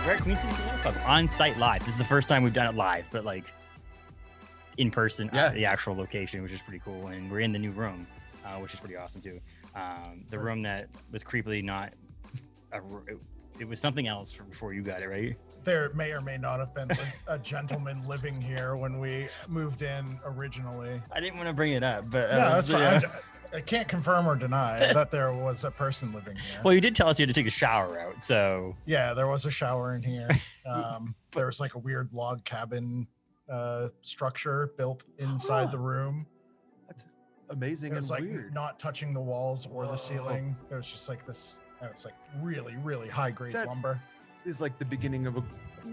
We're at Queen City Cinema Club on site live. This is the first time we've done it live, but like in person at the actual location, which is pretty cool. And we're in the new room, which is pretty awesome too. The room that was creepily not it was something else from before you got it, right? There may or may not have been a gentleman living here when we moved in originally. I didn't want to bring it up, but no, that's fine. I can't confirm or deny that there was a person living here. Well, you did tell us you had to take a shower out, so yeah, there was a shower in here. There was like a weird log cabin structure built inside the room. That's amazing. It was and like weird. Not touching the walls or the ceiling. It was just like this. It was like really, really high grade lumber. Is like the beginning of a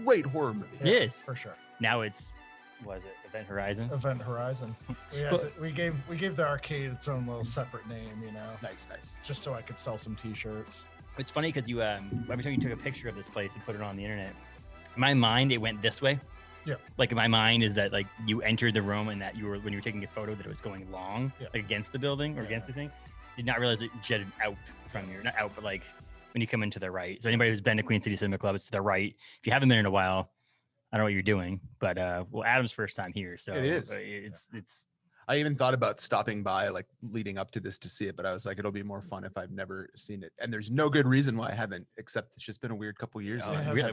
great horror movie. Yeah, it is for sure. Now it's Event Horizon. Event Horizon. We gave the arcade its own little separate name, you know. Nice. Just so I could sell some T-shirts. It's funny because you every time you took a picture of this place and put it on the internet, in my mind it went this way. Yeah. Like in my mind is that like you entered the room and that when you were taking a photo that it was going long, like against the building or against the thing. Did not realize it jetted out from your, not out, but like when you come into the right. So anybody who's been to Queen City Cinema Club, it's to the right. If you haven't been in a while, I don't know what you're doing, but well, Adam's first time here, so it is. It's. I even thought about stopping by, like leading up to this, to see it, but I was like, it'll be more fun if I've never seen it. And there's no good reason why I haven't, except it's just been a weird couple years.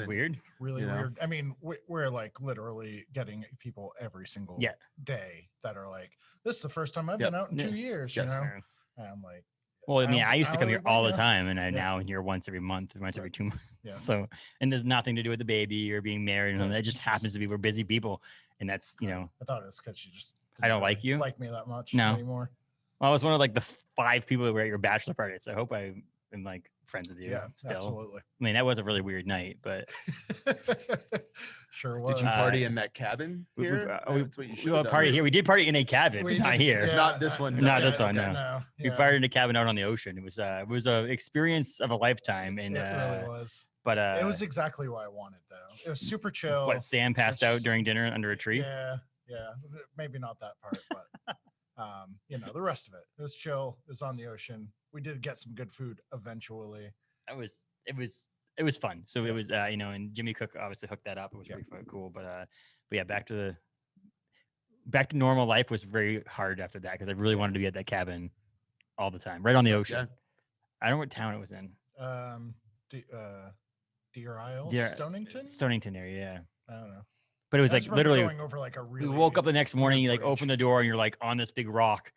Weird. Really weird. I mean, we're like literally getting people every single day that are like, "This is the first time I've been out in 2 years." You know, and I'm like. Well, I mean, I used to come here all the time, and I now here once every month, once every 2 months. Yeah. So, and there's nothing to do with the baby or being married, and it just happens to be we're busy people, and that's I thought it was because you just I don't like you like me that much anymore. Well, I was one of like the 5 people that were at your bachelor party, so I hope I am like friends with you. Yeah, still. Absolutely. I mean, that was a really weird night, but sure was. Did you party in that cabin here? That's what you should party here. We did party in a cabin, but not here. Yeah, not this one. Not this one. No. We partied in a cabin out on the ocean. It was a experience of a lifetime, and it really was. But it was exactly what I wanted, though. It was super chill. What, Sam passed out during dinner under a tree? Yeah. Maybe not that part, but the rest of it. It was chill. It was on the ocean. We did get some good food eventually. It was fun. So it was and Jimmy Cook obviously hooked that up. It was pretty cool. But yeah, back to normal life was very hard after that because I really wanted to be at that cabin all the time, right on the ocean. Yeah. I don't know what town it was in. Deer Isle, Stonington area. Yeah. I don't know. But it was like literally going over like a really. We woke up the next morning, you like open the door, and you're like on this big rock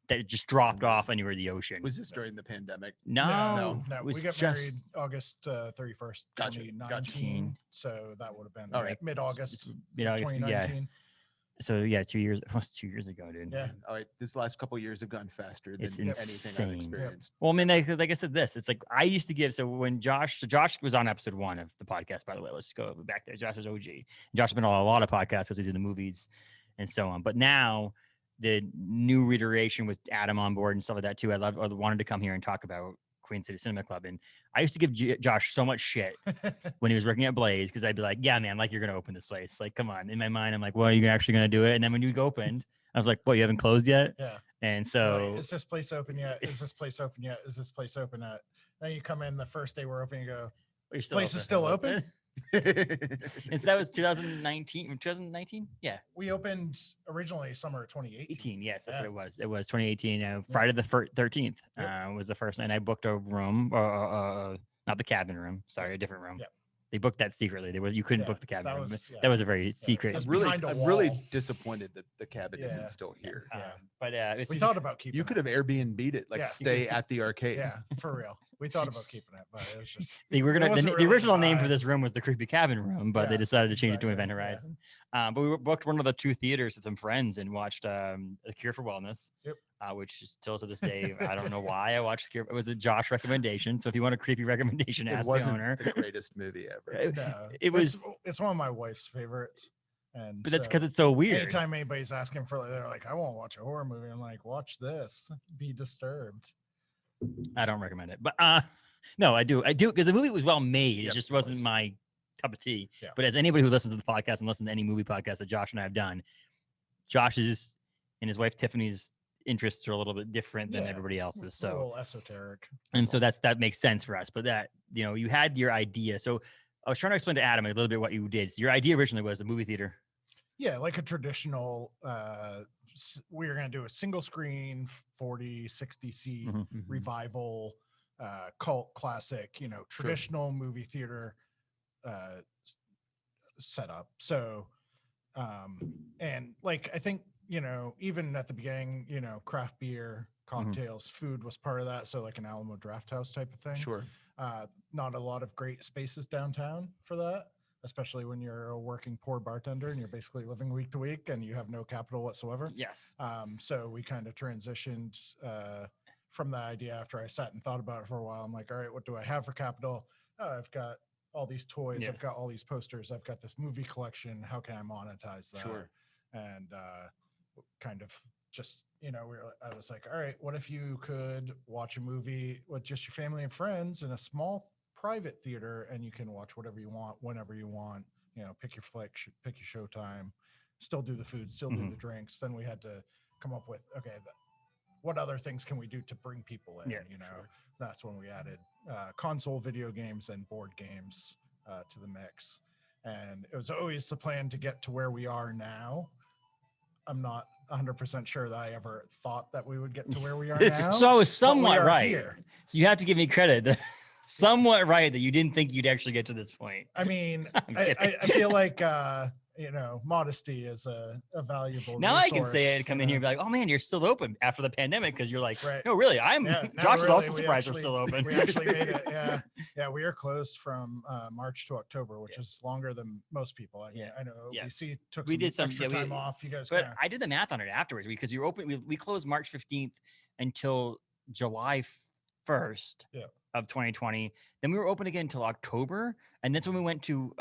that just dropped off, and you were in the ocean. Was this during the pandemic? No. We got married August 31st, 2019. So that would have been mid-August. Mid-August, 2019. So yeah, 2 years, almost 2 years ago, dude. Yeah. All right. This last couple of years have gone faster than anything I've experienced. Well, I mean, like I said, it's like I used to give. So when Josh was on episode 1 of the podcast, by the way, let's go back there. Josh is OG. Josh has been on a lot of podcasts because he's in the movies and so on. But now the new reiteration with Adam on board and stuff like that too. I wanted to come here and talk about Queen City Cinema Club. And I used to give Josh so much shit when he was working at Blaze because I'd be like, yeah, man, like you're going to open this place. Like, come on. In my mind, I'm like, well, are you actually going to do it? And then when you opened, I was like, what, you haven't closed yet? Yeah. And so. Is this place open yet? Is this place open yet? Is this place open yet? Then you come in the first day we're open, you go, this place is still open? And so that was 2019. Yeah, we opened originally summer 2018. Yes, that's what it was. It was 2018. Friday the 13th was the first, and I booked a room, not the cabin room. Sorry, a different room. They booked that secretly. You couldn't book the cabin room. That was a very secret. I'm really disappointed that the cabin isn't still here. But we thought about keeping. You could have Airbnb'd it, stay at the arcade. Yeah, for real. We thought about keeping it, but it was just. The original name for this room was the Creepy Cabin Room, but they decided to change it to Event Horizon. But we booked one of the 2 theaters with some friends and watched A Cure for Wellness. Yep. Which is still to this day, I don't know why I watched Cure. It was a Josh recommendation. So if you want a creepy recommendation, ask the owner. The greatest movie ever. No, it's one of my wife's favorites. But that's because it's so weird. Anytime anybody's asking for, they're like, I won't watch a horror movie. I'm like, watch this. Be disturbed. I don't recommend it, but no, I do because the movie was well made. It just wasn't my cup of tea. Yeah. But as anybody who listens to the podcast and listens to any movie podcast that Josh and I have done, Josh's and his wife Tiffany's interests are a little bit different than everybody else's. So a little esoteric. And so that makes sense for us. But that, you had your idea. So I was trying to explain to Adam a little bit what you did. So your idea originally was a movie theater. Yeah, like a traditional, we were going to do a single screen 40, 60 seat revival, cult classic, traditional movie theater setup. So, and like, I think, even at the beginning, craft beer, cocktails, food was part of that. So like an Alamo Draft House type of thing. Sure. Not a lot of great spaces downtown for that, especially when you're a working poor bartender and you're basically living week to week and you have no capital whatsoever. Yes. So we kind of transitioned from the idea after I sat and thought about it for a while. I'm like, all right, what do I have for capital? Oh, I've got all these toys. Yeah. I've got all these posters. I've got this movie collection. How can I monetize that? Sure. And kind of just, I was like, all right, what if you could watch a movie with just your family and friends in a small private theater, and you can watch whatever you want, whenever you want, pick your flick, pick your showtime, still do the food, still do the drinks. Then we had to come up with, okay, what other things can we do to bring people in? Sure. That's when we added console video games and board games to the mix. And it was always the plan to get to where we are now. I'm not 100% sure that I ever thought that we would get to where we are now. So I was somewhat right. Here. So you have to give me credit. Somewhat right that you didn't think you'd actually get to this point. I mean, I feel like, modesty is a valuable now resource. I can say it, come in here and be like, oh man, you're still open after the pandemic, because you're like, right. No, really, Josh is also surprised we're still open. We actually made it. Yeah, we are closed from March to October, which is longer than most people. I know OBC took some extra time off. You guys, but I did the math on it afterwards, because you're open. We closed March 15th until July 1st of 2020. Then we were open again until October, and that's when we went to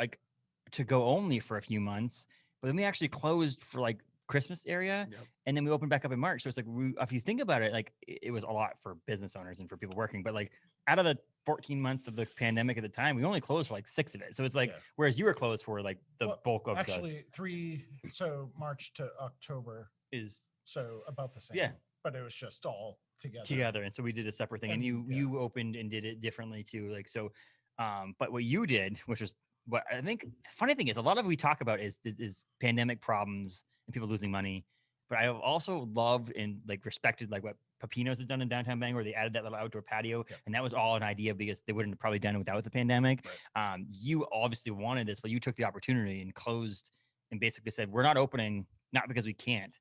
go only for a few months. But then we actually closed for like Christmas area, and then we opened back up in March. So it's like, if you think about it, like it was a lot for business owners and for people working. But like out of the 14 months of the pandemic at the time, we only closed for like 6 of it. So it's like, whereas you were closed for like the bulk of actually 3. So March to October is so about the same. Yeah, but it was just all together. And so we did a separate thing, and you opened and did it differently too. Like so, but what you did, which was what I think the funny thing is, a lot of we talk about is pandemic problems and people losing money. But I have also loved and like respected like what Pepino's has done in downtown Bangor. They added that little outdoor patio, and that was all an idea because they wouldn't have probably done it without the pandemic. Right. You obviously wanted this, but you took the opportunity and closed and basically said, we're not opening, not because we can't,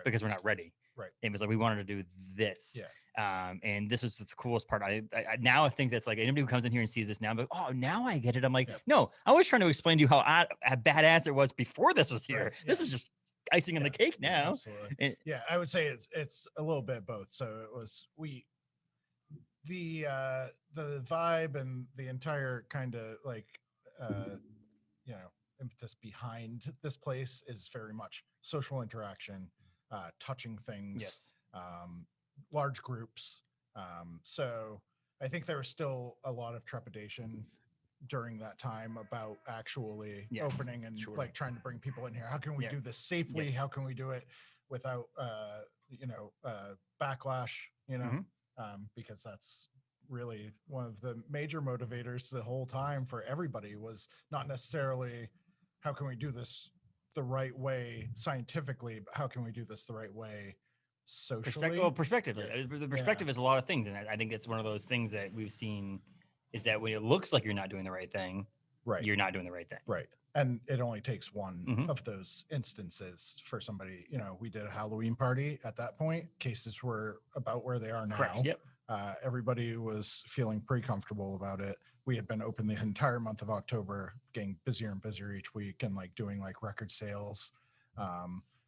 because we're not ready. Right. And it was like, we wanted to do this. Yeah. And this is the coolest part. I now think that's like anybody who comes in here and sees this now, but oh, now I get it. I'm like, no, I was trying to explain to you how badass it was before this was here. Right. This is just icing on the cake now. Absolutely. And, I would say it's a little bit both. So it was the vibe and the entire kind of like impetus behind this place is very much social interaction, touching things, large groups. So I think there was still a lot of trepidation during that time about actually opening and like trying to bring people in here. How can we do this safely? How can we do it without backlash, because that's really one of the major motivators the whole time for everybody, was not necessarily how can we do this the right way scientifically, but how can we do this the right way socially? Perspective. The perspective is a lot of things, and I think it's one of those things that we've seen is that when it looks like you're not doing the right thing, you're not doing the right thing. Right. And it only takes one of those instances for somebody. We did a Halloween party at that point. Cases were about where they are now. Correct. Yep. Everybody was feeling pretty comfortable about it. We had been open the entire month of October, getting busier and busier each week, and like doing like record sales.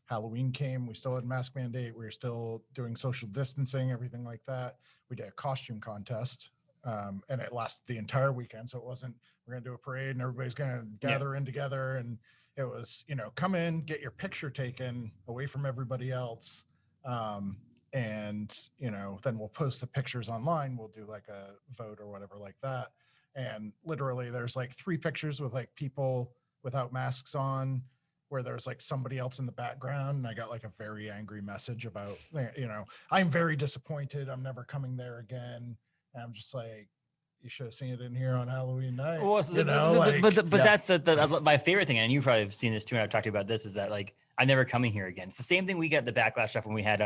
Halloween came, we still had mask mandate. We were still doing social distancing, everything like that. We did a costume contest, and it lasted the entire weekend. So it wasn't, we're going to do a parade and everybody's going to gather in together. And it was, come in, get your picture taken away from everybody else. And, then we'll post the pictures online. We'll do like a vote or whatever like that. And literally there's like 3 pictures with like people without masks on, where there's like somebody else in the background. And I got like a very angry message about, I'm very disappointed. I'm never coming there again. And I'm just like, you should have seen it in here on Halloween night. Well, so, you know, but yeah. that's the my favorite thing, and you probably have seen this too. And I've talked to you about this. Is that like I'm never coming here again. It's the same thing we got the backlash stuff when we had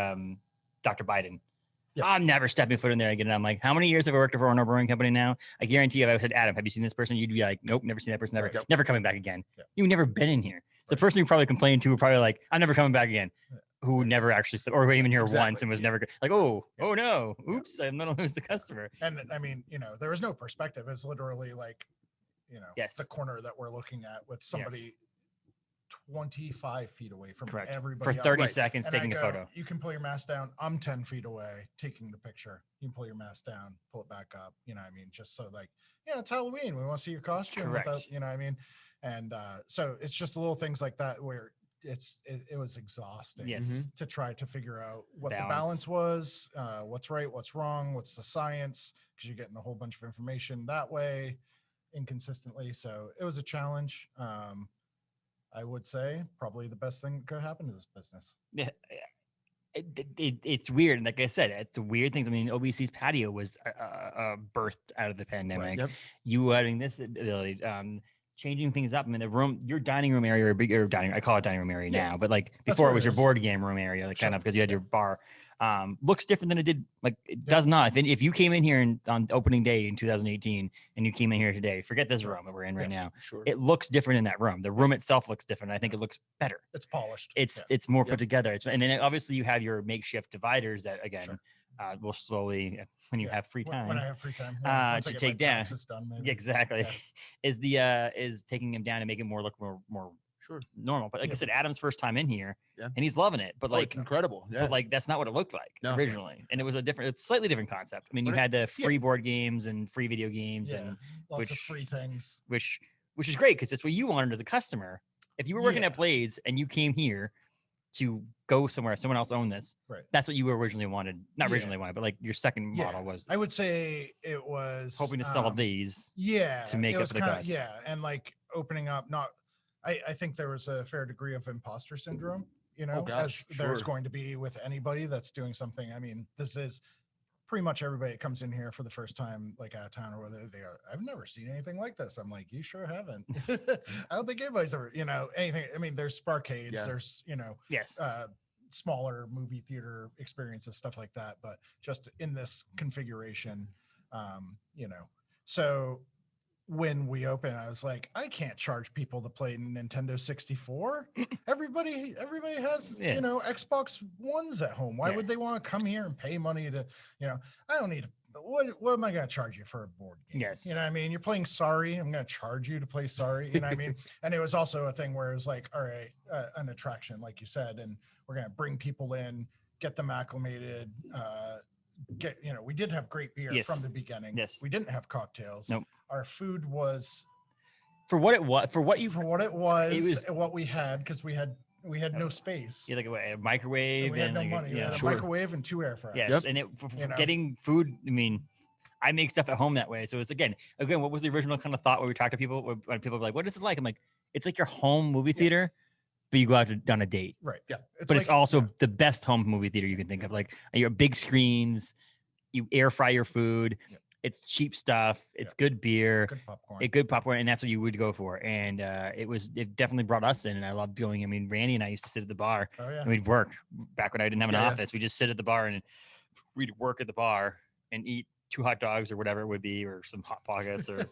Dr. Biden. Yeah. I'm never stepping foot in there again. And I'm like, how many years have I worked for a brewing company now? I guarantee you, if I said, Adam, have you seen this person? You'd be like, nope, never seen that person. Never, never coming back again. Yeah. You've never been in here. The person you probably complained to would probably like, I'm never coming back again. Who never actually, or who even here once and was never like, oh no, oops, I'm gonna lose the customer. And I mean, you know, there was no perspective. It's literally like, you know, the corner that we're looking at with somebody 25 feet away from everybody for 30 else. seconds And taking I a go, photo. You can pull your mask down. I'm 10 feet away taking the picture. You can pull your mask down, pull it back up. You know what I mean? Just so like, yeah, it's Halloween. We want to see your costume without, you know what I mean? And so it's just little things like that where it was exhausting to try to figure out what the balance was, what's right, what's wrong, what's the science, because you're getting a whole bunch of information that way inconsistently. So it was a challenge. I would say probably the best thing that could happen to this business. Yeah. It's weird. Like I said, it's a weird thing. I mean, OBC's patio was birthed out of the pandemic. Right, yep. You having this ability, changing things up. I mean, the room, your dining room area, or bigger dining, I call it dining room area now, but like before it was your board game room area, like kind of because you had your bar. Looks different than it did. Like it does not. If you came in here on opening day in 2018 and you came in here today, forget this room that we're in right now. Sure. It looks different in that room. The room itself looks different. I think it looks better. It's polished. It's more put together. And then obviously you have your makeshift dividers that again will slowly when you have free time. When I have free time to take down. Done, exactly. Is taking him down and make it look more normal. But like I said, Adam's first time in here and he's loving it. But like it's incredible. Yeah. But like that's not what it looked like originally. And it was it's slightly different concept. I mean, you had the free board games and free video games and lots of free things. Which is great because it's what you wanted as a customer. If you were working at Blades and you came here to go somewhere, someone else owned this. Right. That's what you originally wanted. Not originally wanted, but like your second model was. I would say it was hoping to sell these. Yeah. To make up the cost. Yeah. And like opening up, I think there was a fair degree of imposter syndrome, you know, as there's going to be with anybody that's doing something. I mean, this is pretty much everybody that comes in here for the first time, like out of town or whether they are, I've never seen anything like this. I'm like, you sure haven't. I don't think anybody's ever, you know, anything. I mean, there's Sparkades, there's, you know, smaller movie theater experiences, stuff like that. But just in this configuration, you know, so when we open, I was like, I can't charge people to play Nintendo 64. Everybody has, you know, Xbox Ones at home. Why would they want to come here and pay money to, you know, I don't need, what am I going to charge you for a board game? Yes. You know what I mean? You're playing Sorry. I'm going to charge you to play Sorry. You know what I mean? And it was also a thing where it was like, all right, an attraction, like you said, and we're going to bring people in, get them acclimated, you know, we did have great beer from the beginning. Yes. We didn't have cocktails. Nope. Our food was what it was, what we had, because we had no space. Yeah, like a microwave. And we had no money. We had a microwave and 2 air fryers. Yes, and for getting food, I mean, I make stuff at home that way. So it's again, what was the original kind of thought when we talk to people, when people are like, what is it like? I'm like, it's like your home movie theater, but you go out on a date. Right. Yeah. But it's also the best home movie theater you can think of. Like your big screens, you air fry your food. Yeah. It's cheap stuff. It's good beer, good popcorn, and that's what you would go for. And it definitely brought us in, and I loved going. I mean, Randy and I used to sit at the bar, and we'd work. Back when I didn't have an office, we just sit at the bar and we'd work at the bar and eat 2 hot dogs or whatever it would be, or some hot pockets, or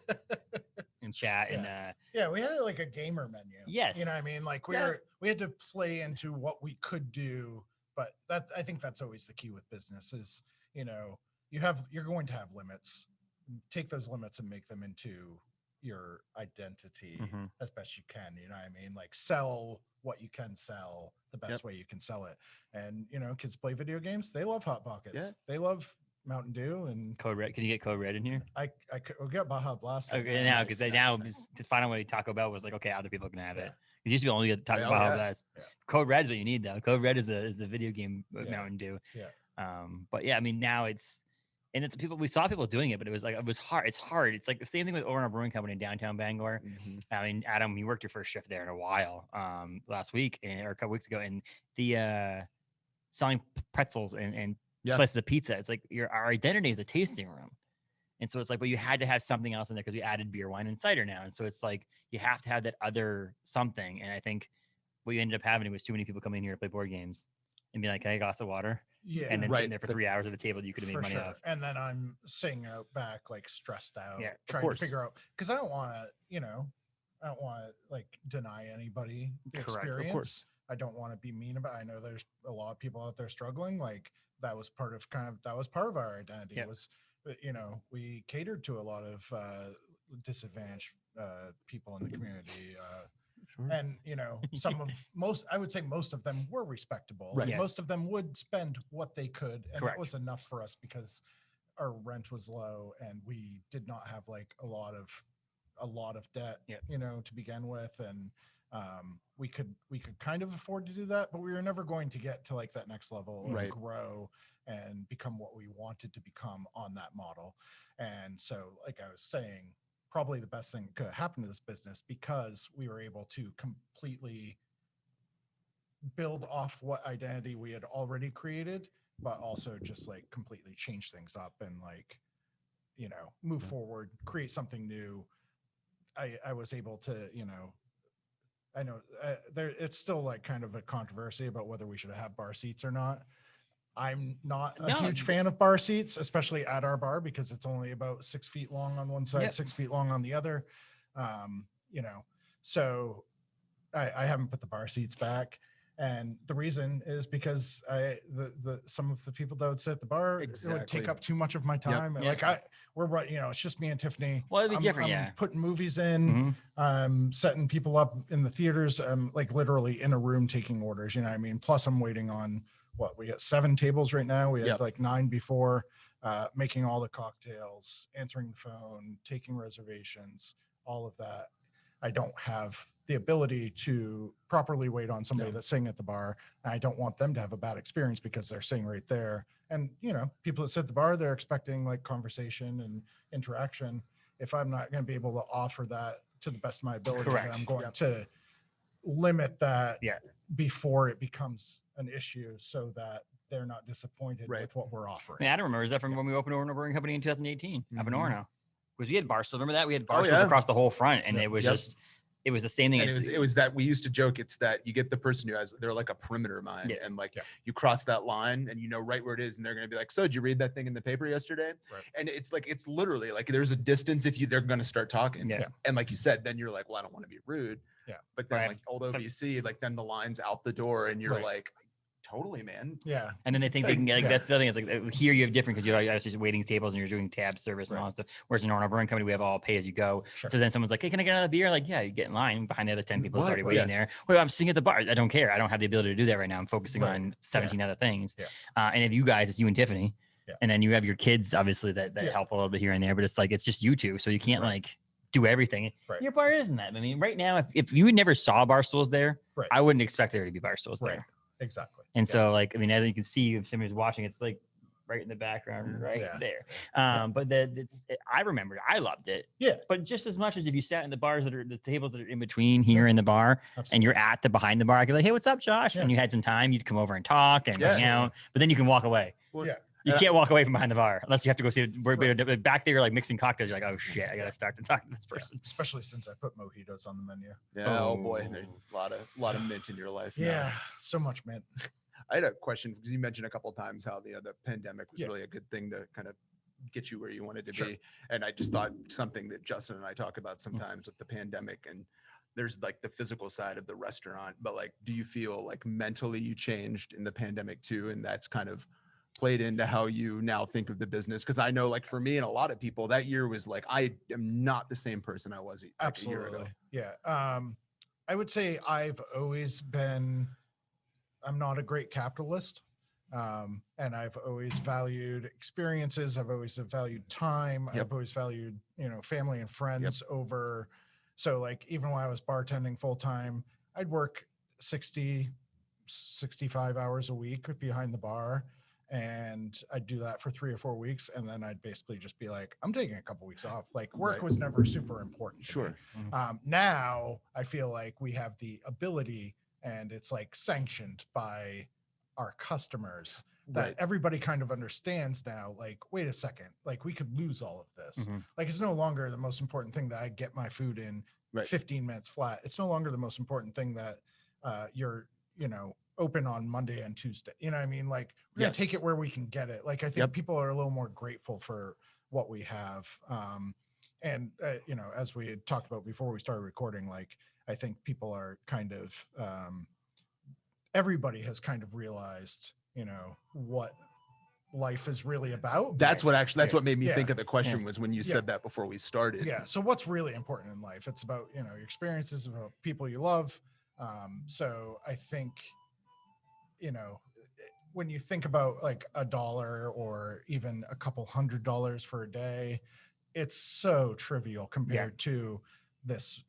and chat. And we had like a gamer menu. Yes, you know what I mean. Like we had to play into what we could do, but I think that's always the key with business is, you know, you're going to have limits. Take those limits and make them into your identity as best you can. You know what I mean? Like sell what you can sell the best way you can sell it. And you know, kids play video games. They love Hot Pockets. Yeah. They love Mountain Dew and Code Red. Can you get Code Red in here? We got Baja Blast. Okay, now because to find out what Taco Bell was like, okay, other people can have it. It used to be only Taco Baja Blast. Yeah. Code Red is what you need though. Code Red is the video game Mountain Dew. Yeah. But yeah, I mean now we saw people doing it, but it was hard. It's hard. It's like the same thing with Owner Brewing Company in downtown Bangor. I mean, Adam, you worked your first shift there in a while, last week or a couple weeks ago, and the selling pretzels and slices of pizza. It's like our identity is a tasting room, And so it's like, but you had to have something else in there because we added beer, wine, and cider now. And so it's like you have to have that other something. And I think what you ended up having was too many people coming in here to play board games and be like, "Can I get a glass of water?" Yeah. And then Right. sitting there for 3 hours at the table that you could have made money off. And then I'm sitting out back, like stressed out, Yeah, trying to figure out, because I don't want to, I don't want to like deny anybody the Correct. Of experience. course. I don't want to be mean about it. I know there's a lot of people out there struggling. Like that was part of our identity. Yep. Was, we catered to a lot of disadvantaged people in the community. And I would say most of them were respectable. Right. Yes. Yes. Most of them would spend what they could, and Correct. that was enough for us because our rent was low and we did not have like a lot of debt, Yep. to begin with, and we could kind of afford to do that, but we were never going to get to like that next level and Right. grow and become what we wanted to become on that model. And so, like I was saying, probably the best thing that could happen to this business, because we were able to completely build off what identity we had already created, but also just like completely change things up and like, move forward, create something new. I was able to, I know it's still like kind of a controversy about whether we should have bar seats or not. I'm not a huge fan of bar seats, especially at our bar, because it's only about 6 feet long on one side, Yep. 6 feet long on the other. So I haven't put the bar seats back. And the reason is because some of the people that would sit at the bar, it would take up too much of my time. And like it's just me and Tiffany. Well, it'd be different. I'm putting movies in, setting people up in the theaters. I'm like literally in a room taking orders, you know what I mean? Plus I'm waiting on we got 7 tables right now. We had like 9 before, making all the cocktails, answering the phone, taking reservations, all of that. I don't have the ability to properly wait on somebody that's sitting at the bar. And I don't want them to have a bad experience because they're sitting right there. And, people that sit at the bar, they're expecting like conversation and interaction. If I'm not going to be able to offer that to the best of my ability, then I'm going to limit that before it becomes an issue so that they're not disappointed with what we're offering. I mean, Adam remembers that from when we opened Orno Brewing Company in 2018 up in Orno. Because we had bar stools. Remember that? We had bar stools across the whole front, and it was just, it was the same thing. And it was that we used to joke, it's that you get the person who they're like a perimeter mind, and like you cross that line and you know right where it is, and they're going to be like, so did you read that thing in the paper yesterday? Right. And it's like, it's literally like there's a distance if they're going to start talking. Yeah. And like you said, then you're like, well, I don't want to be rude. Yeah. But then like old OVC, like then the line's out the door and you're like, totally, man. Yeah. And then they think they can get, like, that's the other thing. It's like here you have different because you're obviously waiting tables and you're doing tab service and all that stuff. Whereas in Orno Brewing Company, we have all pay as you go. Sure. So then someone's like, hey, can I get another beer? Like, yeah, you get in line behind the other 10 people that's already waiting there. Well, I'm sitting at the bar. I don't care. I don't have the ability to do that right now. I'm focusing on 17 other things. Yeah. And if you guys, it's you and Tiffany. Yeah. And then you have your kids, obviously, that help a little bit here and there. But it's like, it's just you two. So you can't like do everything. Right. Your bar isn't that. I mean, right now, if you never saw bar stools there, I wouldn't expect there to be bar stools there. Exactly. And so, like, I mean, as you can see, if somebody's watching, it's like right in the background, there. But I remember, I loved it. Yeah. But just as much as if you sat in the bars the tables that are in between here and the bar, and you're at the behind the bar, I could be like, hey, what's up, Josh? And you had some time, you'd come over and talk and hang out, but then you can walk away. Well, you can't walk away from behind the bar unless you have to go see it. Back there, like mixing cocktails. You're like, oh shit, I gotta start to talk to this person. Especially since I put mojitos on the menu. Yeah. Oh boy, there's a lot of mint in your life. Yeah, so much mint. I had a question because you mentioned a couple of times how the pandemic was really a good thing to kind of get you where you wanted to be. And I just thought something that Justin and I talk about sometimes with the pandemic, and there's like the physical side of the restaurant, but like, do you feel like mentally you changed in the pandemic too? And that's kind of played into how you now think of the business? Because I know, like, for me and a lot of people, that year was like, I am not the same person I was a year ago. Yeah. I would say I've always been, I'm not a great capitalist. And I've always valued experiences. I've always valued time. I've always valued, family and friends over. So like, even when I was bartending full time, I'd work 60, 65 hours a week behind the bar. And I'd do that for 3 or 4 weeks. And then I'd basically just be like, I'm taking a couple weeks off. Like, work was never super important. Sure. Now I feel like we have the ability, and it's like sanctioned by our customers that Right. everybody kind of understands now, like, wait a second, like we could lose all of this. Like, it's no longer the most important thing that I get my food in Right. 15 minutes flat. It's no longer the most important thing that you're, open on Monday and Tuesday. You know what I mean? Like, we're going to take it where we can get it. Like, I think people are a little more grateful for what we have. And as we had talked about before we started recording, like, I think people are kind of, everybody has kind of realized, what life is really about. That's what made me Yeah. think of the question was when you said that before we started. Yeah. So what's really important in life? It's about, your experiences, about people you love. So I think, when you think about like $1 or even a couple $100 for a day, it's so trivial compared to this,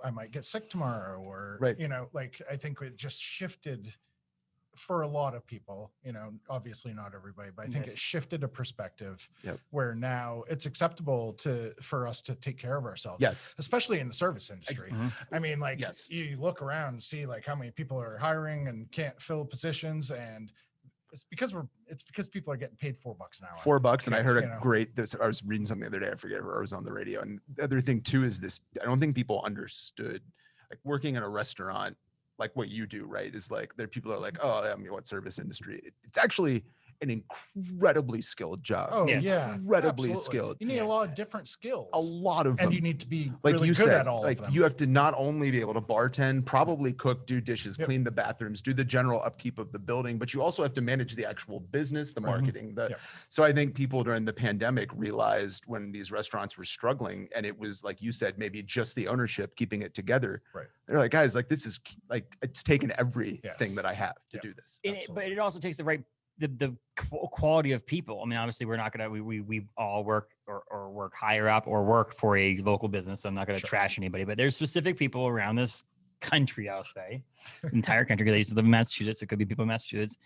I might get sick tomorrow, or, like, I think it just shifted for a lot of people, obviously not everybody, but I think it shifted a perspective where now it's acceptable for us to take care of ourselves. Yes. Especially in the service industry. I mean, like, you look around and see like how many people are hiring and can't fill positions, and it's because people are getting paid $4 an hour. $4. And I heard I was reading something the other day. I forget where I was on the radio. And the other thing too is this, I don't think people understood, like, working in a restaurant, like what you do, right? Is like, people are like, oh, I mean, what service industry? It's actually an incredibly skilled job. Oh yeah, incredibly absolutely. skilled. You need a lot of different skills. A lot of them. And you need to be like really you good said, at all like of them. you have to not only be able to bartend, probably cook, do dishes, clean the bathrooms, do the general upkeep of the building, but you also have to manage the actual business, the marketing. So I think people during the pandemic realized when these restaurants were struggling, and it was like you said, maybe just the ownership keeping it together. Right. They're like, guys, like, this is like, it's taken everything that I have to do this. But it also takes the quality of people. I mean, obviously we're not going to, we all work or work higher up or work for a local business. So I'm not going to trash anybody, but there's specific people around this country, I'll say, entire country, because I used to live in Massachusetts. It could be people in Massachusetts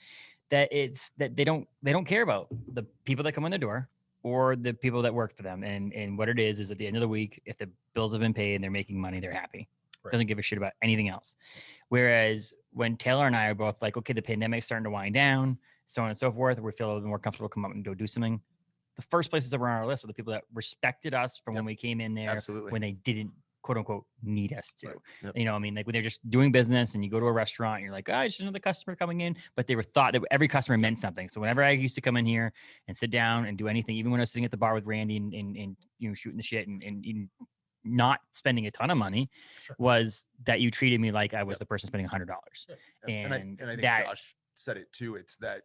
that they don't care about the people that come in the door or the people that work for them. And what it is at the end of the week, if the bills have been paid and they're making money, they're happy. Doesn't give a shit about anything else. Whereas when Taylor and I are both like, okay, the pandemic's starting to wind down, so on and so forth, we feel a little more comfortable to come up and go do something. The first places that were on our list are the people that respected us from when we came in there, when they didn't, quote unquote, need us to. You know, I mean, like when they're just doing business and you go to a restaurant and you're like, oh, it's just another customer coming in, but they were thought that every customer meant something. So whenever I used to come in here and sit down and do anything, even when I was sitting at the bar with Randy and shooting the shit and not spending a ton of money, was that you treated me like I was the person spending $100. And I think Josh said it too. It's that,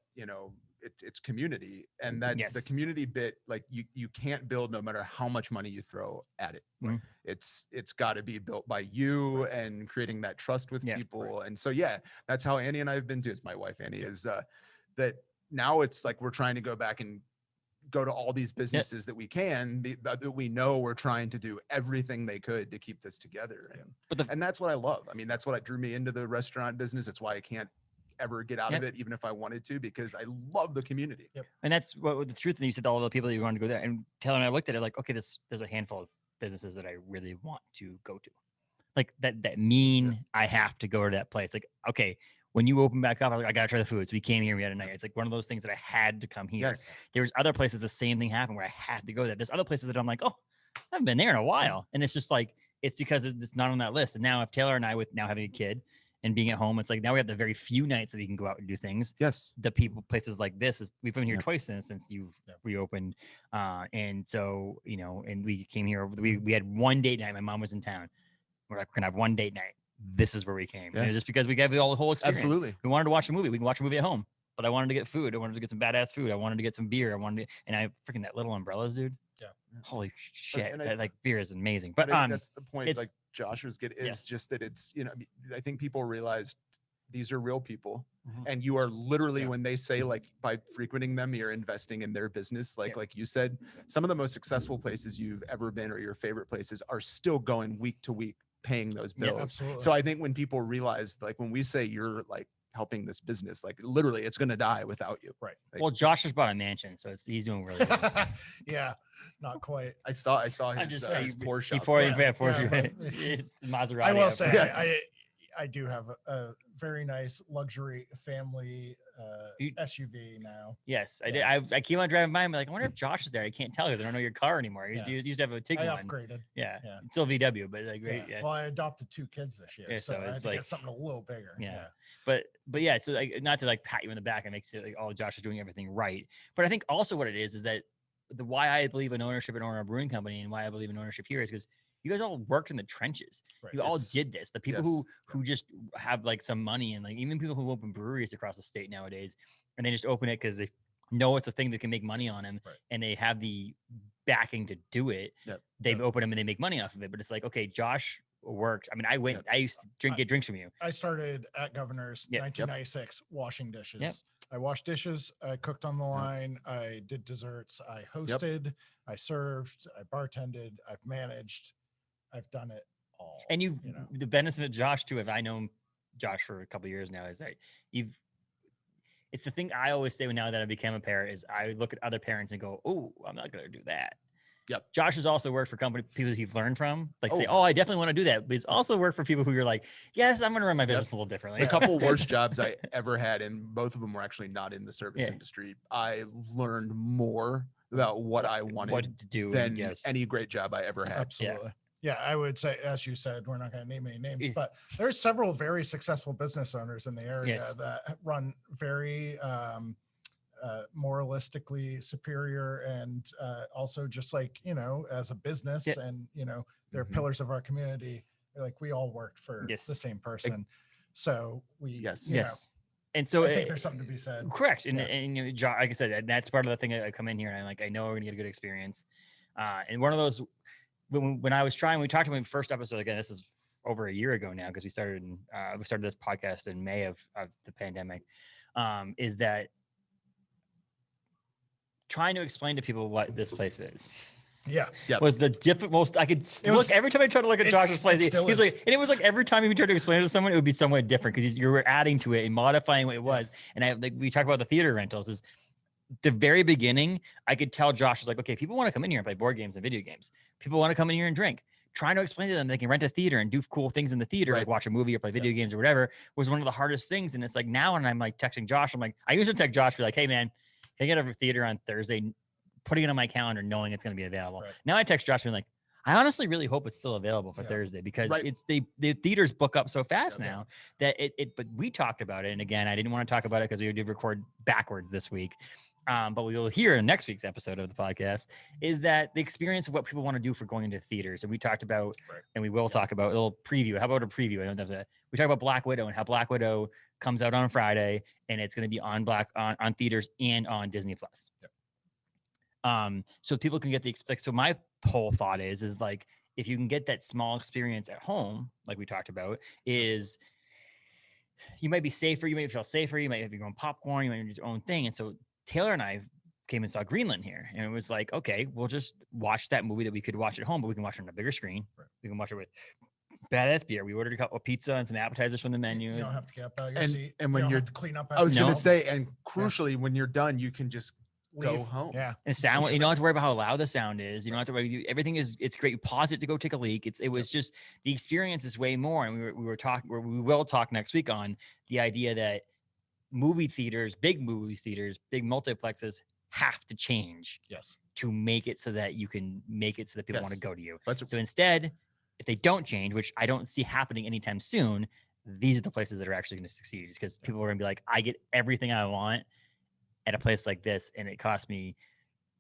it's community, and that the community bit, like you can't build no matter how much money you throw at it. It's got to be built by you and creating that trust with people. And so, that's how Annie and I have been too. It's my wife, Annie, is that now it's like, we're trying to go back and go to all these businesses that we can, that we know we're trying to do everything they could to keep this together. And that's what I love. I mean, that's what drew me into the restaurant business. It's why I can't ever get out of it, even if I wanted to, because I love the community. And that's what the truth. And you said all the people that you wanted to go there, and Taylor and I looked at it like, okay, there's a handful of businesses that I really want to go to, like that I have to go to that place. Like, okay, when you open back up, I was like, I gotta try the food. So we came here, we had a night. It's like one of those things that I had to come here. There was other places the same thing happened where I had to go there. There's other places that I'm like, oh, I haven't been there in a while. And it's just like, it's because it's not on that list. And now if Taylor and I, with now having a kid and being at home, it's like now we have the very few nights that we can go out and do things. The places like this we've been here twice since you've reopened. And so, and we came here, we had one date night. My mom was in town. We're like, we're gonna have one date night. This is where we came. And it was just because we gave the whole experience. Absolutely. We wanted to watch a movie. We can watch a movie at home, but I wanted to get food. I wanted to get some badass food. I wanted to get some beer. And I freaking that little umbrellas, dude. Holy shit. Like beer is amazing. But that's the point. Like Josh was getting is just that it's, I think people realize these are real people, and you are literally, when they say like by frequenting them, you're investing in their business. Like you said, some of the most successful places you've ever been or your favorite places are still going week to week, paying those bills. So I think when people realize, like when we say you're like helping this business, like literally it's going to die without you. Like, well, Josh just bought a mansion, so he's doing really good. Not quite. I saw his Porsche. Before Porsche. Maserati. I will say, I do have a very nice luxury family SUV now. Yes, I Yeah. did. I keep on driving by and be like, I wonder if Josh is there. I can't tell because I don't know your car anymore. You used to have a I Tiguan. upgraded. Yeah. Yeah. It's still VW, but like great. Yeah. Yeah. Well, I adopted 2 kids this year, Yeah, so so I it's had to like- get something a little bigger. Yeah. But yeah, so like not to like pat you in the back and make it like, oh, Josh is doing everything right. But I think also what it is that the why I believe in ownership in Owner Brewing Company and why I believe in ownership here is because you guys all worked in the trenches. Right. You all It's- did this. The people yes. who just have like some money and like even people who open breweries across the state nowadays, and they just open it because they know it's a thing that can make money on them, Right. and they have the backing to do it. Yep. They Yep. open them and they make money off of it. But it's like, okay, Josh worked. I mean, I used to get drinks from you. I started at Governor's Yep. 1996 washing dishes. Yep. I washed dishes. I cooked on the line. I did desserts. I hosted. I served. I bartended. I've managed. I've done it all. And you've you know. the benefit of Josh too. If I know Josh for a couple of years now, is that it's the thing I always say when now that I became a parent is I look at other parents and go, oh, I'm not going to do that. Yep. Josh has also worked for people he's learned from, like say, Oh. oh, I definitely want to do that. But he's also worked for people who you're like, yes, I'm going to run my business a little differently. The couple worst jobs I ever had, and both of them were actually not in the service Yeah. industry. I learned more about what I wanted what to do than yes. any great job I ever had. Absolutely. Yeah, I would say, as you said, we're not going to name any names, Yeah. but there's several very successful business owners in the area Yes. that run very moralistically superior and also just like, as a business Yeah. and, they're Mhm. pillars of our community. Like we all worked for Yes. the same person. So we, Yes. Yes. And so I think there's something to be said. correct. And, Yeah. and Josh, like I said, and that's part of the thing I come in here and I'm like, I know we're going to get a good experience. And one of those, when I was trying, we talked about the first episode again. This is over a year ago now because we started this podcast in May of the pandemic. Is that trying to explain to people what this place is Yeah. Yep. was the most I could It was- look every time I tried to look at it's- Josh's place. it still He's is. like, and it was like every time you tried to explain it to someone, it would be somewhat different because you were adding to it and modifying what it was. And we talk about the theater rentals is the very beginning. I could tell Josh was like, okay, people want to come in here and play board games and video games. People want to come in here and drink. Trying to explain to them they can rent a theater and do cool things in the theater, Right. like watch a movie or play video games or whatever, was one of the hardest things. And it's like now, when I'm like texting Josh, I'm like, I usually text Josh, be like, hey man, can I get a theater on Thursday? Putting it on my calendar, knowing it's going to be available. Right. Now I text Josh, being like, I honestly really hope it's still available for Yeah. Thursday because Right. it's the theaters book up so fast Yeah. now that it. But we talked about it, and again, I didn't want to talk about it because we did record backwards this week. But we will hear in next week's episode of the podcast is that the experience of what people want to do for going into theaters. And we talked about, Right. and we will talk about a little preview. How about a preview? I don't have to. We talk about Black Widow and how Black Widow comes out on Friday, and it's going to be on theaters and on Disney Plus. Yep. So people can get so my whole thought is like, if you can get that small experience at home, like we talked about, is you might be safer, you might feel safer, you might have your own popcorn, you might do your own thing. And so Taylor and I came and saw Greenland here, and it was like, okay, we'll just watch that movie that we could watch at home, but we can watch it on a bigger screen. Right. We can watch it with badass beer. We ordered a couple of pizza and some appetizers from the You menu. don't have to get up out of your And- seat. and when you don't you're- have to clean up. I was after going No. to say, and crucially, when you're done, you can just go leave. home. Yeah. And sound, you don't have to worry about how loud the sound is. You don't have to worry. Everything it's great. You pause it to go take a leak. It was just the experience is way more. And we were talking. We will talk next week on the idea that movie theaters, big movie theaters, big multiplexes have to change Yes. to make it so that you can make it so that people want to Yes. go to you. But So instead, if they don't change, which I don't see happening anytime soon, these are the places that are actually going to succeed because people are going to be like, I get everything I want at a place like this, and it cost me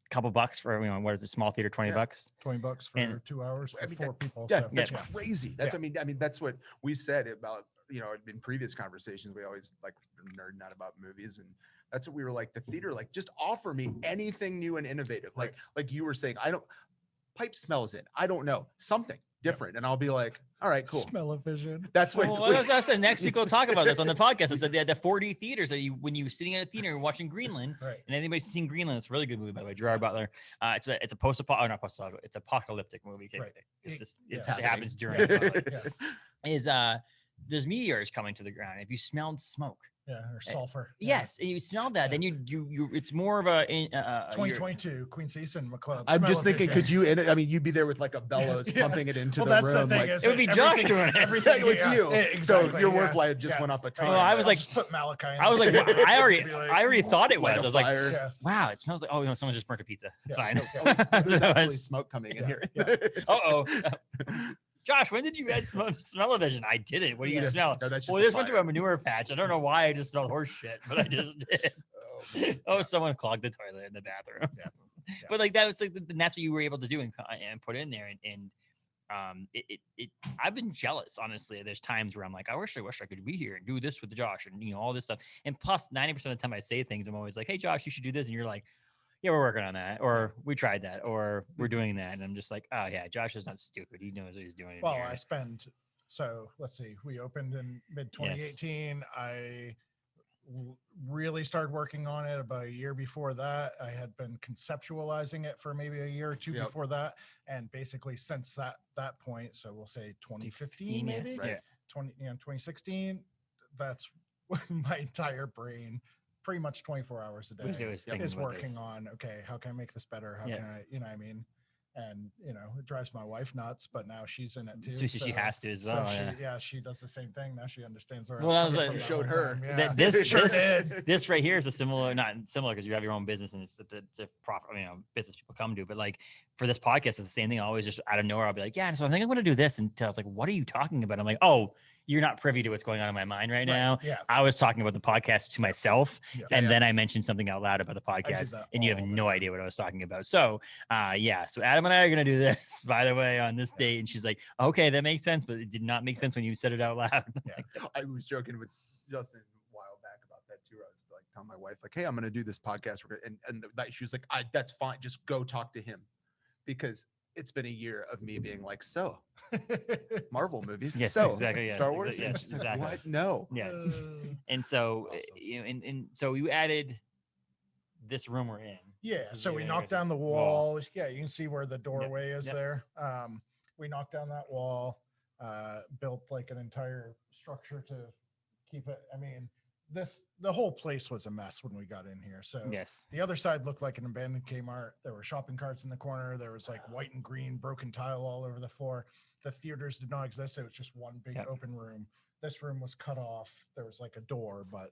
a couple bucks for, what is a small theater, $20 bucks. $20 for And- 2 hours for I mean, 4 people. yeah, So, that's yeah. crazy. That's Yeah. I mean that's what we said about, in previous conversations. We always like nerding out about movies, and that's what we were like. The theater, like, just offer me anything new and innovative. Like you were saying, pipe smells it. I don't know, something different, and I'll be like, all right, cool. Smell-o-vision. That's what. Well, that's what I said. Next week we'll talk about this on the podcast. I said the 4D theaters that when you're sitting in a theater and watching Greenland, Right. and anybody's seen Greenland, it's a really good movie by the way, Gerard Butler. It's a it's apocalyptic movie. Right. It Yeah. happens during Yeah. the Yes. is there's meteors coming to the ground. If you smelled smoke, or sulfur. Yes, and you smell that, then you it's more of a 2022 Queen Cecil McClub. I'm just thinking, Smell-o-vision. could you? I mean, you'd be there with like a bellows pumping it into Well, the that's room. the thing. Like, Is it would be Josh doing it. Everything it's you. Exactly, so your work life just went up a ton. Well, I was like, just put Malachi. In I was like, the I sink. already thought it was. Light I a was like, fire. wow, it smells like, oh, someone just burnt a pizza. It's Yeah. fine. There's That's what it actually was. smoke coming in here. Uh-oh. Josh, when did you add smell-o-vision? I didn't. What do you smell? No, that's just Well, the this went to fire. a manure patch. I don't know why I just smelled horse shit, but I just did. Oh, someone clogged the toilet in the bathroom. Yeah. But like that was like, and that's what you were able to do and put in there. And I've been jealous, honestly. There's times where I'm like, I wish I could be here and do this with Josh and all this stuff. And plus, 90% of the time I say things, I'm always like, hey, Josh, you should do this, and you're like, yeah, we're working on that, or we tried that, or we're doing that. And I'm just like, oh yeah, Josh is not stupid. He knows what he's doing. Well, so let's see, we opened in mid 2018. I really started working on it about a year before that. I had been conceptualizing it for maybe a year or two before that. And basically since that point, so we'll say 2015, maybe 2016, that's my entire brain, pretty much 24 hours a day is working on, okay, how can I make this better? How can I, what I mean? And, it drives my wife nuts, but now she's in it too. So she has to as well. So she does the same thing. Now she understands where I was coming like, from showed her. Yeah. This right here is a similar, not similar because you have your own business and it's a profit, business people come to, but like for this podcast, it's the same thing. I always just out of nowhere, I'll be like, yeah, so I think I'm going to do this. And I was like, what are you talking about? I'm like, oh, you're not privy to what's going on in my mind right now. Yeah. I was talking about the podcast to myself, and then I mentioned something out loud about the podcast, and you have no idea what I was talking about. So, so Adam and I are gonna do this, by the way, on this date. And she's like, okay, that makes sense, but it did not make sense when you said it out loud. I was joking with Justin a while back about that too. I was like telling my wife, like, hey, I'm gonna do this podcast, and she was like, that's fine, just go talk to him, because it's been a year of me being like, so Marvel movies. Yes, so exactly. Yeah, Star Wars. Yes, She's like, exactly. what? No. Yes. And so, Awesome. and so you added this room we're in. Yeah. This is So we knocked down the wall. Yeah. You can see where the doorway is there. We knocked down that wall, built like an entire structure to keep it. I mean, the whole place was a mess when we got in here. So yes, the other side looked like an abandoned Kmart. There were shopping carts in the corner. There was like white and green broken tile all over the floor. The theaters did not exist. It was just one big open room. This room was cut off. There was like a door, but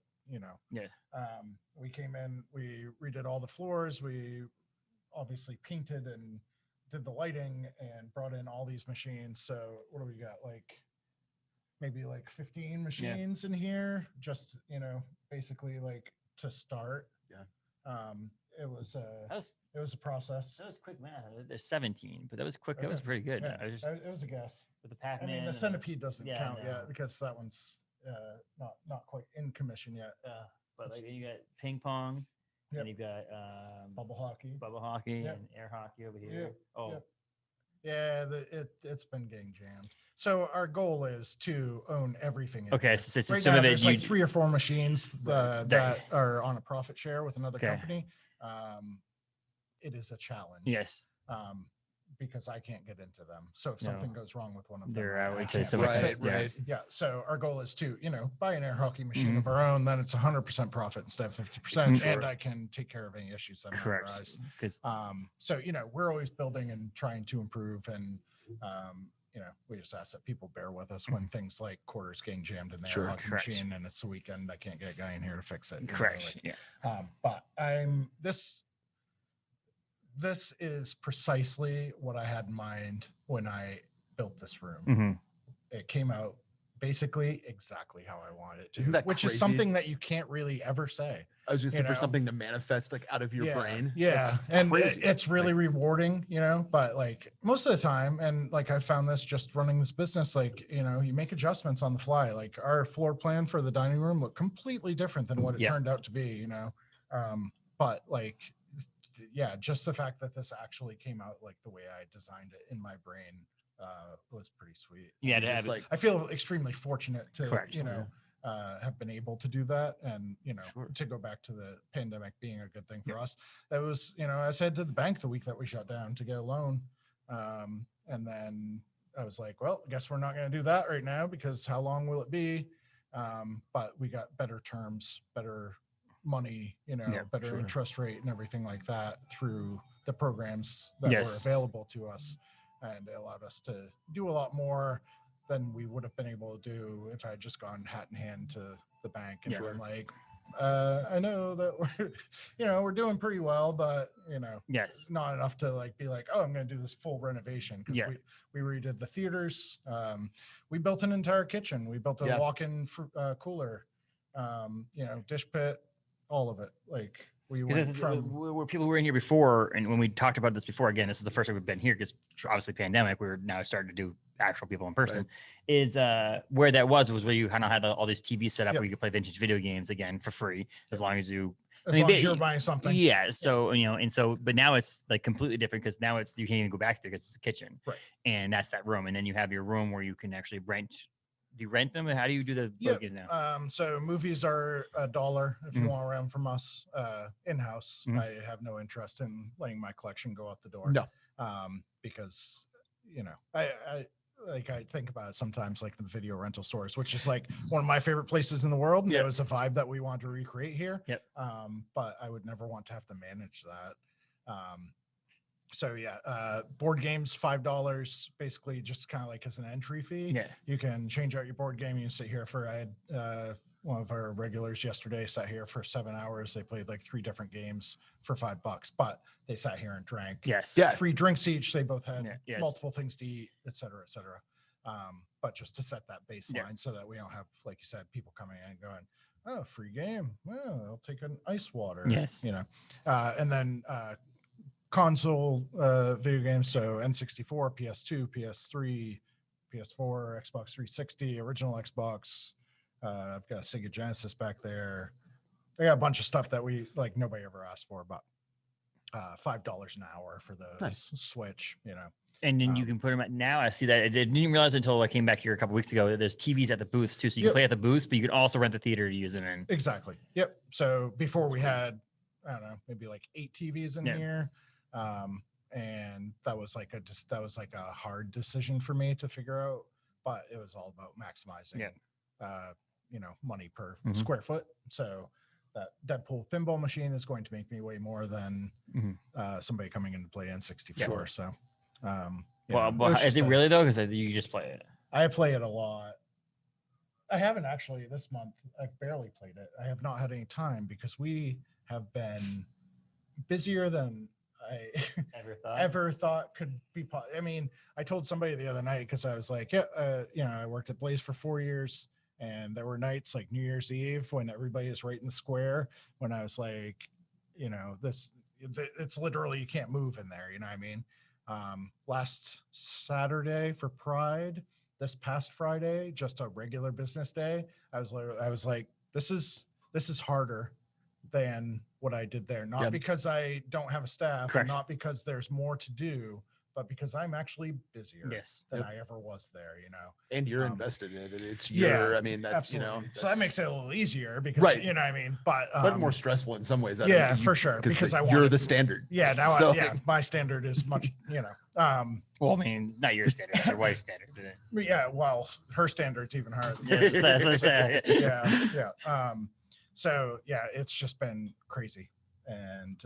we came in, we redid all the floors. We obviously painted and did the lighting and brought in all these machines. So what do we got? Like maybe like 15 machines in here, just, basically like to start. It was a process. That was quick math. There's 17, but that was quick. That was pretty good. Yeah, it was a guess. With the Pac-Man. I mean, the centipede doesn't count no. yet because that one's not quite in commission yet. But like you got ping pong, and you've got bubble hockey, and air hockey over here. Yeah, it's been getting jammed. So our goal is to own everything. Okay, so right some now, of it there's like 3 or 4 machines that are on a profit share with another company. It is a challenge. Yes. Because I can't get into them. So if something goes wrong with one of them, they're out until right. Yeah. So our goal is to, buy an air hockey machine of our own. Then it's 100% profit instead of 50%, and I can take care of any issues that might arise. So we're always building and trying to improve, and we just ask that people bear with us when things like quarters getting jammed in the air hockey machine, and it's the weekend. I can't get a guy in here to fix it. Correct. But this is precisely what I had in mind when I built this room. It came out basically exactly how I want it to. Isn't that which crazy? Is something that you can't really ever say. I was just for something to manifest like out of your brain. Yeah. That's and crazy. It's really rewarding, but like most of the time, and like I found this just running this business, like, you make adjustments on the fly. Like our floor plan for the dining room looked completely different than what it turned out to be, but like, just the fact that this actually came out like the way I designed it in my brain was pretty sweet. Yeah, to have I feel extremely fortunate to have been able to do that, and to go back to the pandemic being a good thing for us. That was I was headed to the bank the week that we shut down to get a loan, and then I was like, well, I guess we're not going to do that right now because how long will it be? But we got better terms, better money, Yeah, better sure. interest rate and everything like that through the programs that were Yes. available to us. And it allowed us to do a lot more than we would have been able to do if I had just gone hat in hand to the bank and been like, I know that we're doing pretty well, but Yes. not enough to like be like, oh, I'm going to do this full renovation. Cause we redid the theaters. We built an entire kitchen. We built a walk-in cooler, dish pit, all of it. Like we went from where people were in here before, and when we talked about this before, again, this is the first time we've been here because obviously pandemic, we're now starting to do actual people in person. Right. Is where that was where you kind of had all these TVs set up where you could play vintage video games again for free as long as you. As long as you're buying something. Yeah. So, but now it's like completely different because now you can't even go back there because it's a kitchen. Right. And that's that room. And then you have your room where you can actually rent. Do you rent them? How do you do the board games now? So movies are $1 if you want to rent from us in-house. I have no interest in letting my collection go out the door. No. Because, I think about it sometimes, like the video rental stores, which is like one of my favorite places in the world. And it was a vibe that we want to recreate here. Yep. But I would never want to have to manage that. Board games, $5, basically just kind of like as an entry fee. Yeah. You can change out your board game. You can sit here I had one of our regulars yesterday sat here for 7 hours. They played like 3 different games for $5, but they sat here and drank. Yes. Yeah. 3 drinks each. They both had yes. multiple things to eat, et cetera, et cetera. But just to set that baseline so that we don't have, like you said, people coming in and going, oh, free game. Well, I'll take an ice water. Yes. And then console video games. So N64, PS2, PS3, PS4, Xbox 360, original Xbox. I've got a Sega Genesis back there. I got a bunch of stuff that we like nobody ever asked for, but $5 an hour for the Switch, And then you can put them at now. I see that. I didn't even realize until I came back here a couple weeks ago that there's TVs at the booths too. So you can play at the booths, but you can also rent the theater to use them in. Exactly. Yep. So before we had, I don't know, maybe like 8 TVs in here. And that was like a hard decision for me to figure out, but it was all about maximizing, money per square foot. So that Deadpool pinball machine is going to make me way more than somebody coming in to play N64. Yeah. So, is it really though? Because you just play it. I play it a lot. I haven't actually this month. I've barely played it. I have not had any time because we have been busier than I ever thought could be. I mean, I told somebody the other night because I was like, I worked at Blaze for 4 years, and there were nights like New Year's Eve when everybody is right in the square. When I was like, it's literally you can't move in there. You know what I mean? Last Saturday for Pride, this past Friday, just a regular business day, I was like, this is harder than what I did there. Not because I don't have a staff, not because there's more to do, but because I'm actually busier than I ever was there, And you're invested in it. It's your, I mean, that's, absolutely. So that makes it a little easier because, you know what I mean? But more stressful in some ways. For sure. Because you're the standard. Yeah. Now, my standard is much, well, I mean, not your standard, your wife's standard. Yeah. Well, her standard's even harder. So it's just been crazy. And,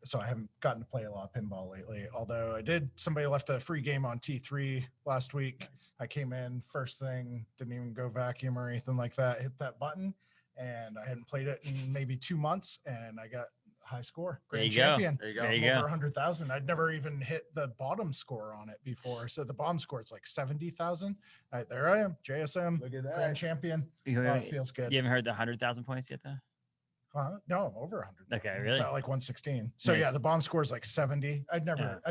so I haven't gotten to play a lot of pinball lately, although somebody left a free game on T3 last week. Nice. I came in first thing, didn't even go vacuum or anything like that, hit that button, and I hadn't played it in maybe 2 months, and I got high score, grand champion. There you go. Over 100,000. I'd never even hit the bottom score on it before. So the bottom score is like 70,000. There I am, JSM, look at that, grand champion. It feels good. You haven't heard the 100,000 points yet, though? No, I'm over 100. Okay, really? So like 116. So nice. the bomb score is like 70. I'd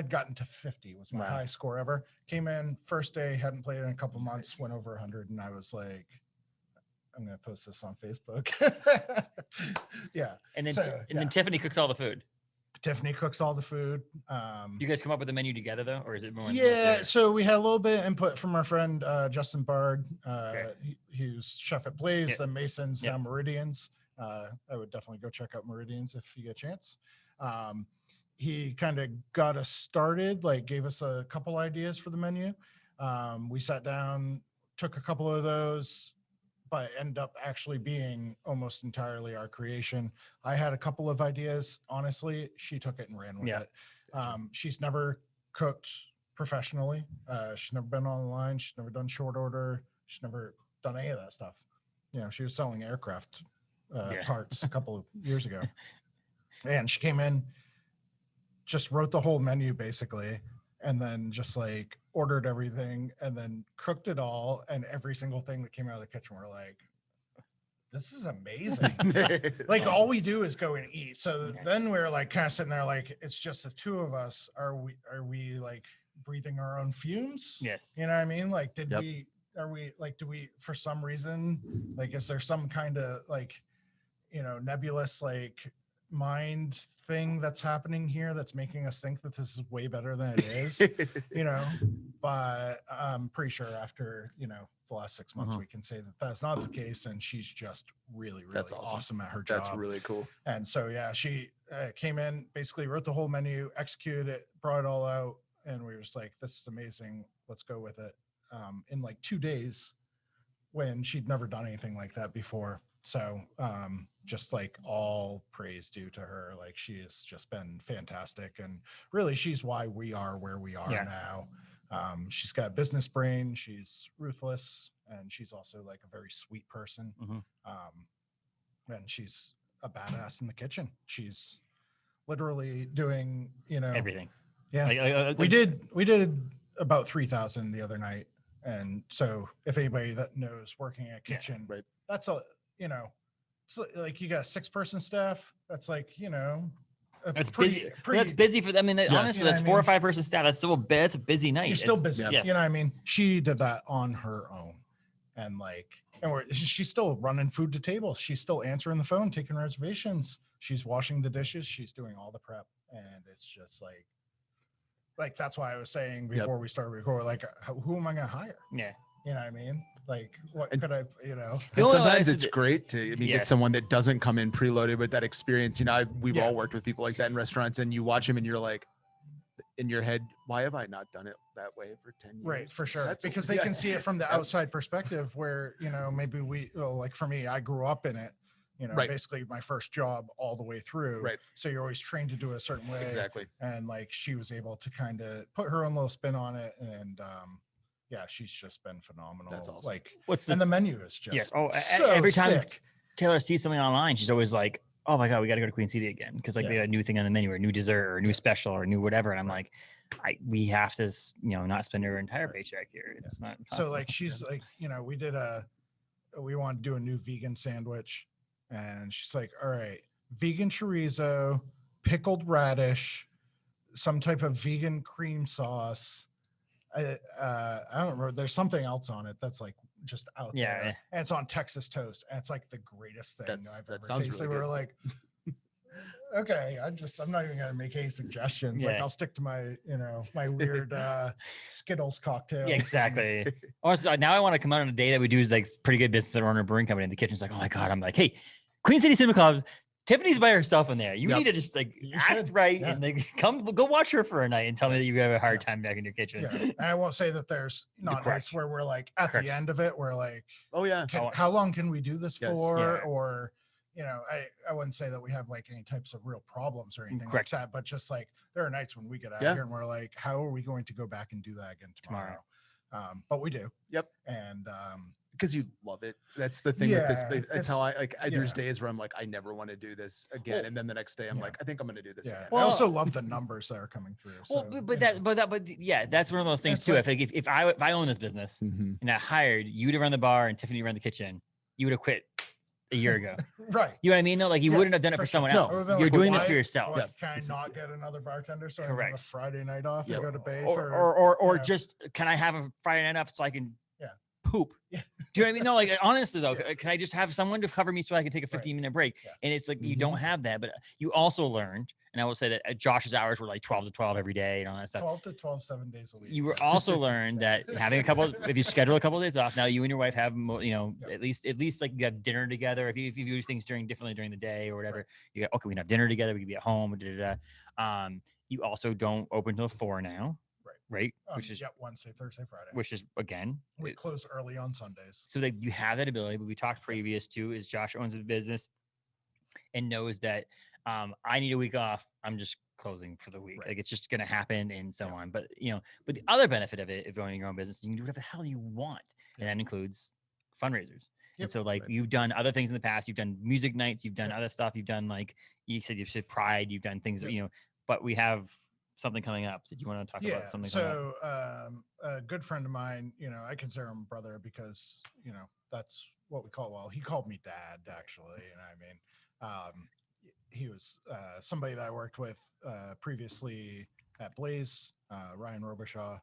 gotten to 50 was my high score ever. Came in first day, hadn't played in a couple months, went over 100, and I was like, I'm gonna post this on Facebook. And then Tiffany cooks all the food. Tiffany cooks all the food. You guys come up with the menu together though, or is it more? So we had a little bit of input from our friend Justin Bard, who's chef at Blaze, the Masons, now Meridians. I would definitely go check out Meridians if you get a chance. He kind of got us started, like gave us a couple ideas for the menu. We sat down, took a couple of those, but end up actually being almost entirely our creation. I had a couple of ideas. Honestly, she took it and ran with it. She's never cooked professionally. She's never been online. She's never done short order. She's never done any of that stuff. You know, she was selling aircraft parts a couple of years ago. And she came in, just wrote the whole menu basically, and then just like ordered everything and then cooked it all. And every single thing that came out of the kitchen, we're like, this is amazing. Like Awesome. all we do is go and eat. So then we're like kind of sitting there like, it's just the two of us. Are we like breathing our own fumes? Yes. You know what I mean? Like, do we, for some reason, like, is there some kind of like, you know, nebulous like mind thing that's happening here that's making us think that this is way better than it is, you know? But I'm pretty sure after, you know, the last 6 months, we can say that that's not the case. And she's just really awesome at her job. That's really cool. And so, yeah, she came in, basically wrote the whole menu, executed it, brought it all out. And we were just like, this is amazing. Let's go with it. In like 2 days, when she'd never done anything like that before. So just like all praise due to her. Like she has just been fantastic. And really, she's why we are where we are now. She's got a business brain. She's ruthless. And she's also like a very sweet person. And she's a badass in the kitchen. She's literally doing, you know, Everything. Yeah. We did about 3,000 the other night. And so if anybody that knows working at a kitchen, that's a, you know, it's like you got a 6-person staff. That's like, you know, that's busy. That's busy for them. I mean, honestly, that's 4 or 5 person staff. That's still that's a busy night. You're still busy. Yes. You know what I mean? She did that on her own. And like, she's still running food to tables. She's still answering the phone, taking reservations. She's washing the dishes. She's doing all the prep. And it's just like that's why I was saying before we started recording, like, who am I going to hire? Yeah. You know what I mean? Like, what could I, you know? And sometimes it's great to get someone that doesn't come in preloaded with that experience. You know, we've all worked with people like that in restaurants, and you watch them and you're like, in your head, why have I not done it that way for 10 years? Right, for sure. Because they can see it from the outside perspective where, you know, maybe like for me, I grew up in it. You know, basically my first job all the way through. Right. So you're always trained to do it a certain way. Exactly. And like she was able to kind of put her own little spin on it. And yeah, she's just been phenomenal. That's awesome. Like, and the menu is just every time sick. Taylor sees something online, she's always like, oh my God, we got to go to Queen City again. Cause like they got a new thing on the menu or a new dessert or a new special or a new whatever. And I'm like, we have to, you know, not spend her entire paycheck here. It's not possible. So like, she's like, you know, we want to do a new vegan sandwich. And she's like, all right, vegan chorizo, pickled radish, some type of vegan cream sauce. I don't remember. There's something else on it that's like just out there. Yeah. And it's on Texas toast. And it's like the greatest thing I've ever tasted. Really we're like, okay, I'm not even going to make any suggestions. Like I'll stick to my, you know, my weird Skittles cocktail. Yeah, exactly. Also, now I want to come out on a day that we do is like pretty good business that run a brewing company in the kitchen. It's like, oh my God. I'm like, hey, Queen City Cinema Club, Tiffany's by herself in there. You need to just like act right and like go watch her for a night and tell me that you have a hard time back in your kitchen. Yeah. And I won't say that there's not nights where we're like at the end of it, we're like, oh yeah, how long can we do this for? Or, you know, I wouldn't say that we have like any types of real problems or anything like that, but just like there are nights when we get out here and we're like, how are we going to go back and do that again tomorrow? But we do. Yep. And because you love it. That's the thing with this. It's how I like. There's days where I'm like, I never want to do this again, and then the next day I'm like, I think I'm going to do this again. Well, I also love the numbers that are coming through. So, that's one of those things too. Like, if I own this business and I hired you to run the bar and Tiffany to run the kitchen, you would have quit a year ago. Right. You know what I mean? No, like you wouldn't have done it for someone else. You're doing this for yourself. Can I not get another bartender so I have a Friday night off and go to Bay or just can I have a Friday night off so I can poop? Do you know what I mean? No, like honestly though, can I just have someone to cover me so I can take a 15-minute break? And it's like you don't have that, but you also learned, and I will say that Josh's hours were like 12 to 12 every day and all that stuff. 12 to 12, 7 days a week. You were also learned that having if you schedule a couple of days off, now you and your wife have, you know, at least like you have dinner together. If you do things differently during the day or whatever, you go, okay, we can have dinner together. We can be at home. You also don't open till 4 now. right? Which is Wednesday, Thursday, Friday. which is again, We close early on Sundays. so that you have that ability. But we talked previous to is Josh owns a business and knows that I need a week off. I'm just closing for the week. Right. Like it's just gonna happen and so Yeah. on. But but the other benefit of it, if owning your own business, you can do whatever the hell you want, and that includes fundraisers. And Yep. so like Right. you've done other things in the past. You've done music nights. You've done Yep. other stuff. You've done like you said Pride. You've done things Yep. But we have something coming up. Did you want to talk about something coming up? So a good friend of mine, I consider him brother because that's what we call. Well, he called me dad actually, he was somebody that I worked with previously at Blaze, Ryan Robichaud,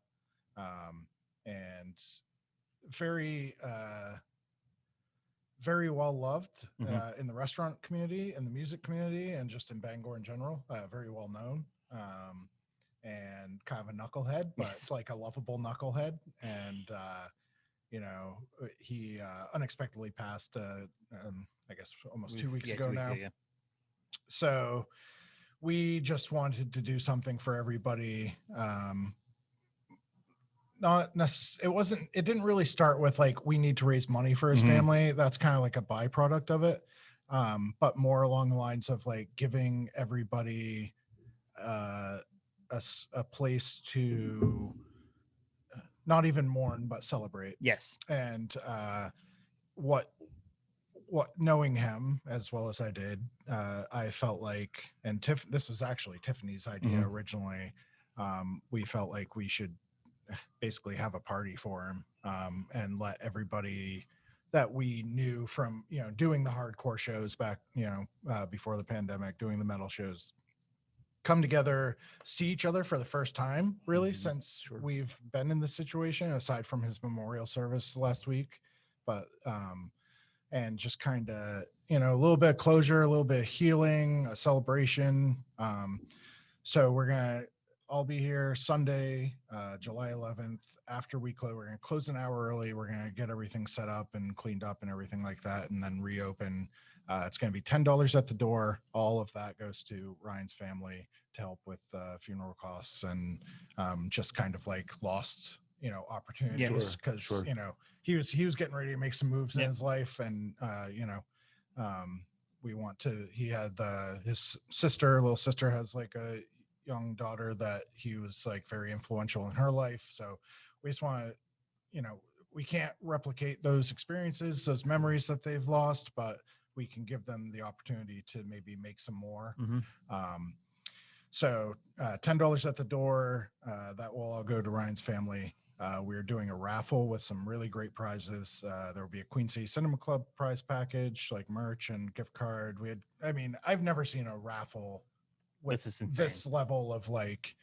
and very very well loved in the restaurant community, in the music community, and just in Bangor in general. Very well known, and kind of a knucklehead, but Yes. like a lovable knucklehead. And he unexpectedly passed. I guess almost 2 weeks ago now. Yeah. So we just wanted to do something for everybody. It didn't really start with like, we need to raise money for his family. That's kind of like a byproduct of it. But more along the lines of like giving everybody a place to not even mourn, but celebrate. Yes. And what knowing him as well as I did, I felt like, and this was actually Tiffany's idea originally. We felt like we should basically have a party for him, and let everybody that we knew from, doing the hardcore shows back, before the pandemic, doing the metal shows, come together, see each other for the first time, really, since we've been in this situation, aside from his memorial service last week. But, and just kind of, a little bit of closure, a little bit of healing, a celebration. So we're going to all be here Sunday, July 11th. After we close, we're going to close an hour early. We're going to get everything set up and cleaned up and everything like that, and then reopen. It's going to be $10 at the door. All of that goes to Ryan's family to help with funeral costs and just kind of like lost, opportunities, because he was getting ready to make some moves in his life, and we want to. He had his little sister has like a young daughter that he was like very influential in her life. So we just want to, we can't replicate those experiences, those memories that they've lost, but we can give them the opportunity to maybe make some more. So $10 at the door, that will all go to Ryan's family. We're doing a raffle with some really great prizes. There will be a Queen City Cinema Club prize package, like merch and gift card. I've never seen a raffle with this level of like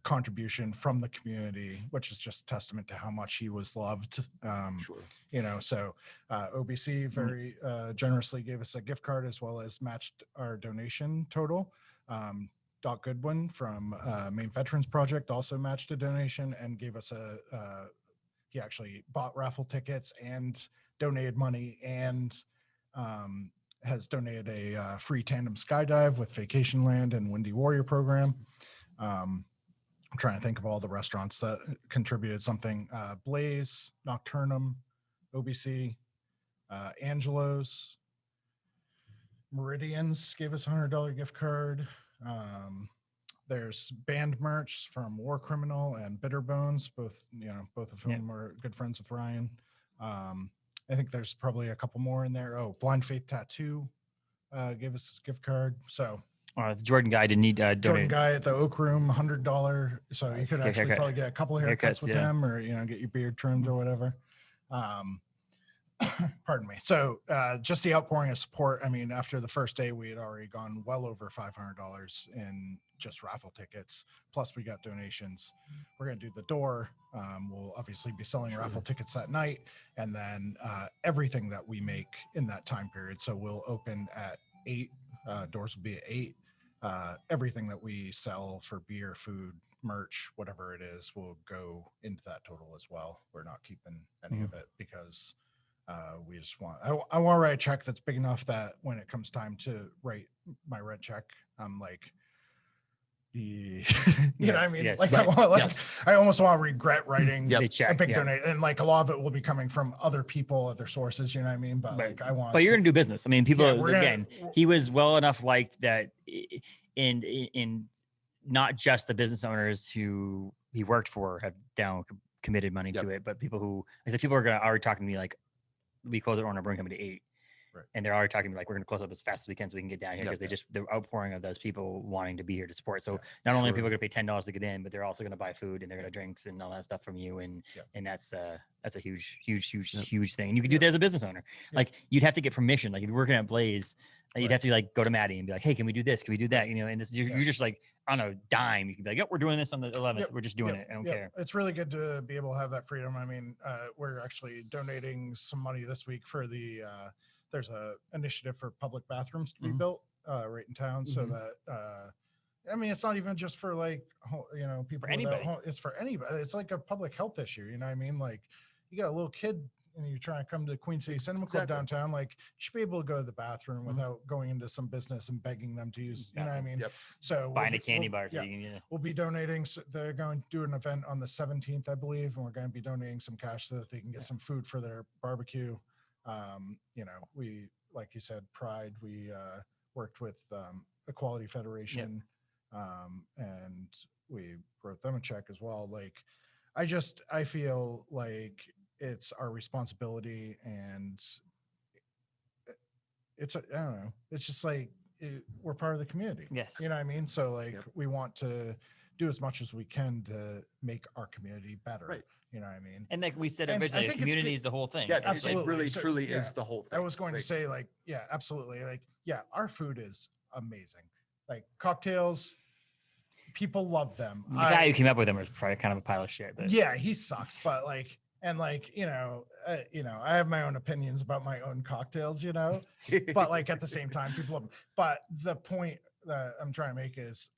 contribution from the community, which is just testament to how much he was loved. So OBC very generously gave us a gift card as well as matched our donation total. Doc Goodwin from Maine Veterans Project also matched a donation and gave us he actually bought raffle tickets and donated money, and has donated a free tandem skydive with Vacation Land and Windy Warrior program. I'm trying to think of all the restaurants that contributed something. Blaze, Nocturnum, OBC, Angelo's, Meridians gave us a $100 gift card. There's band merch from War Criminal and Bitter Bones, both of whom were good friends with Ryan. I think there's probably a couple more in there. Oh, Blind Faith Tattoo gave us a gift card. So the Jordan guy didn't need Jordan guy at the Oak Room, $100. So you could actually probably get a couple of haircuts with him, or get your beard trimmed or whatever. Pardon me. So just the outpouring of support. After the first day, we had already gone well over $500 in just raffle tickets. Plus, we got donations. We're going to do the door. We'll obviously be selling raffle tickets that night, and then everything that we make in that time period. So we'll open at 8. Doors will be at 8. Everything that we sell for beer, food, merch, whatever it is, will go into that total as well. We're not keeping any of it because we just want, I want to write a check that's big enough that when it comes time to write my rent check, I'm like, you know what I mean? Yes. Like, Right. I want, like, Yes. I almost want to regret writing Yep. They a check, big yeah. donate, and like a lot of it will be coming from other people, other sources. You know what I mean? But like, I want. But you're gonna do business. I mean, people Yeah, we're again. gonna- He was well enough liked that in not just the business owners who he worked for have down committed money Yep. to it, but people who I said people are gonna already talking to me like we close our order, we're coming to 8. Right. And they're already talking to me like we're going to close up as fast as we can so we can get down here because the outpouring of those people wanting to be here to support. So not only are people going to pay $10 to get in, but they're also going to buy food and they're going to drinks and all that stuff from you. And that's a huge thing. And you can do that as a business owner. Like you'd have to get permission. Like if you're working at Blaze, you'd have to like go to Maddie and be like, hey, can we do this? Can we do that? You know, and this you're just like on a dime. You can be like, yep, we're doing this on the 11th. We're just doing it. I don't care. It's really good to be able to have that freedom. I mean, we're actually donating some money this week for the there's a initiative for public bathrooms to be built right in town, so that I mean, it's not even just for like you know people for anybody. It's for anybody. It's like a public health issue. You know what I mean? Like you got a little kid and you're trying to come to Queen City Cinema Club downtown, like you should be able to go to the bathroom without going into some business and begging them to use. You know what I mean? So buying a candy bar. We'll be donating. So they're going to do an event on the 17th, I believe, and we're going to be donating some cash so that they can get some food for their barbecue. You know, we, like you said, Pride, we worked with Equality Federation and we wrote them a check as well. Like, I feel like it's our responsibility, and I don't know, it's just like we're part of the community. Yes. You know what I mean? So like we want to do as much as we can to make our community better. Right. You know what I mean? And like we said originally, the community is the whole thing. Yeah, absolutely. It really, truly is the whole thing. I was going to say like, yeah, absolutely. Like, yeah, our food is amazing. Like cocktails, people love them. The guy who came up with them was probably kind of a pile of shit. But yeah, he sucks. But like, and like, you know, I have my own opinions about my own cocktails, you know, but like at the same time, people love them. But the point that I'm trying to make is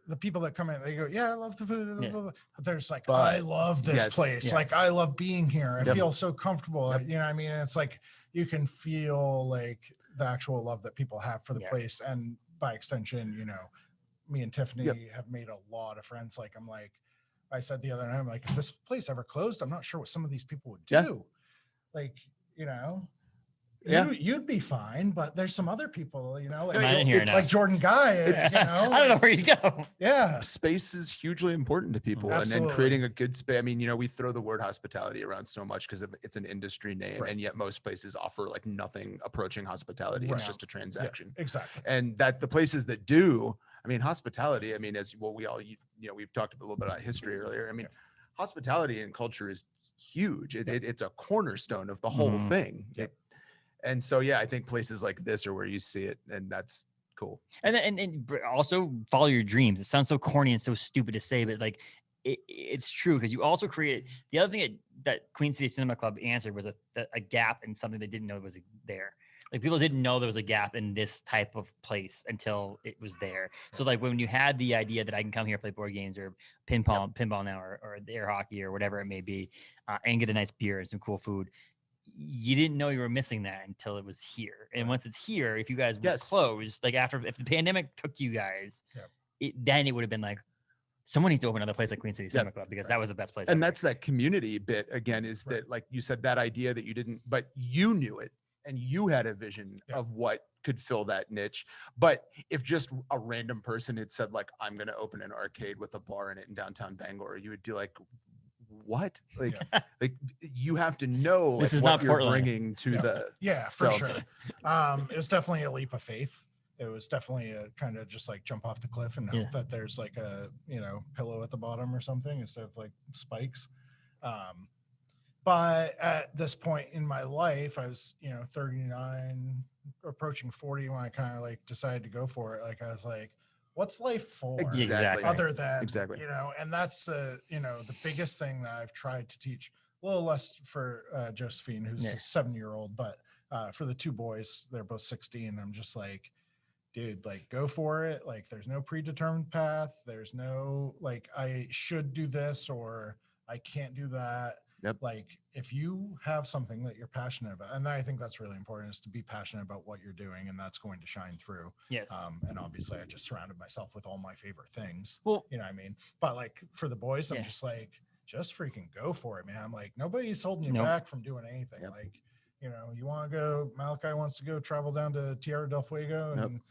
the people that come in, they go, yeah, I love the food, blah, blah, blah. But they're just like, I love this place. Yes. Like, I love being here. I feel so comfortable. You know what I mean? And it's like, you can feel like the actual love that people have for the place. And by extension, you know, me and Tiffany have made a lot of friends. Like, I'm like, I said the other night, I'm like, if this place ever closed, I'm not sure what some of these people would do. Like, you know, you'd be fine, but there's some other people, you know, like Jordan Guy, you know, I don't know where you go. Yeah. Space is hugely important to people. Absolutely. And then creating a good space. I mean, you know, we throw the word hospitality around so much because it's an industry name, and yet most places offer like nothing approaching hospitality. It's just a transaction. Yeah, exactly. And that the places that do, I mean, hospitality, I mean, as well, we all, you know, we've talked a little bit about history earlier. I mean, hospitality and culture is huge. It's a cornerstone of the whole thing. And so, yeah, I think places like this are where you see it, and that's cool. And also follow your dreams. It sounds so corny and so stupid to say, but like it's true, because you also created the other thing that Queen City Cinema Club answered was a gap in something they didn't know was there. Like people didn't know there was a gap in this type of place until it was there. So like when you had the idea that I can come here, play board games or pinball now, or air hockey or whatever it may be, and get a nice beer and some cool food, you didn't know you were missing that until it was here. And once it's here, if you guys were closed, like if the pandemic took you guys, then it would have been like, someone needs to open another place like Queen City Cinema Club, because that was the best place. And that's that community bit again, is that like you said, that idea that you didn't, but you knew it and you had a vision of what could fill that niche. But if just a random person had said like, I'm going to open an arcade with a bar in it in downtown Bangor, you would be like, what? Like, like you have to know like, this is what not you're Portland. Bringing to the for sure. It was definitely a leap of faith. It was definitely a kind of just like jump off the cliff and hope that there's like a, you know, pillow at the bottom or something instead of like spikes. But at this point in my life, I was, you know, 39, approaching 40 when I kind of like decided to go for it. Like I was like, what's life for? Exactly. Other than, exactly. you know, and that's the, you know, the biggest thing that I've tried to teach. A little less for Josephine, who's a 7-year-old, but for the two boys, they're both 16. I'm just like, dude, like go for it. Like there's no predetermined path. There's no like I should do this or I can't do that. Yep. Like if you have something that you're passionate about, and I think that's really important, is to be passionate about what you're doing, and that's going to shine through. Yes. And obviously I just surrounded myself with all my favorite things. Well, You know what I mean? But like for the boys, I'm Yeah. just like, just freaking go for it, man. I'm like, nobody's holding you Nope. back from doing anything. Yep. Like, you know, you want to go, Malachi wants to go travel down to Tierra del Fuego Yep. and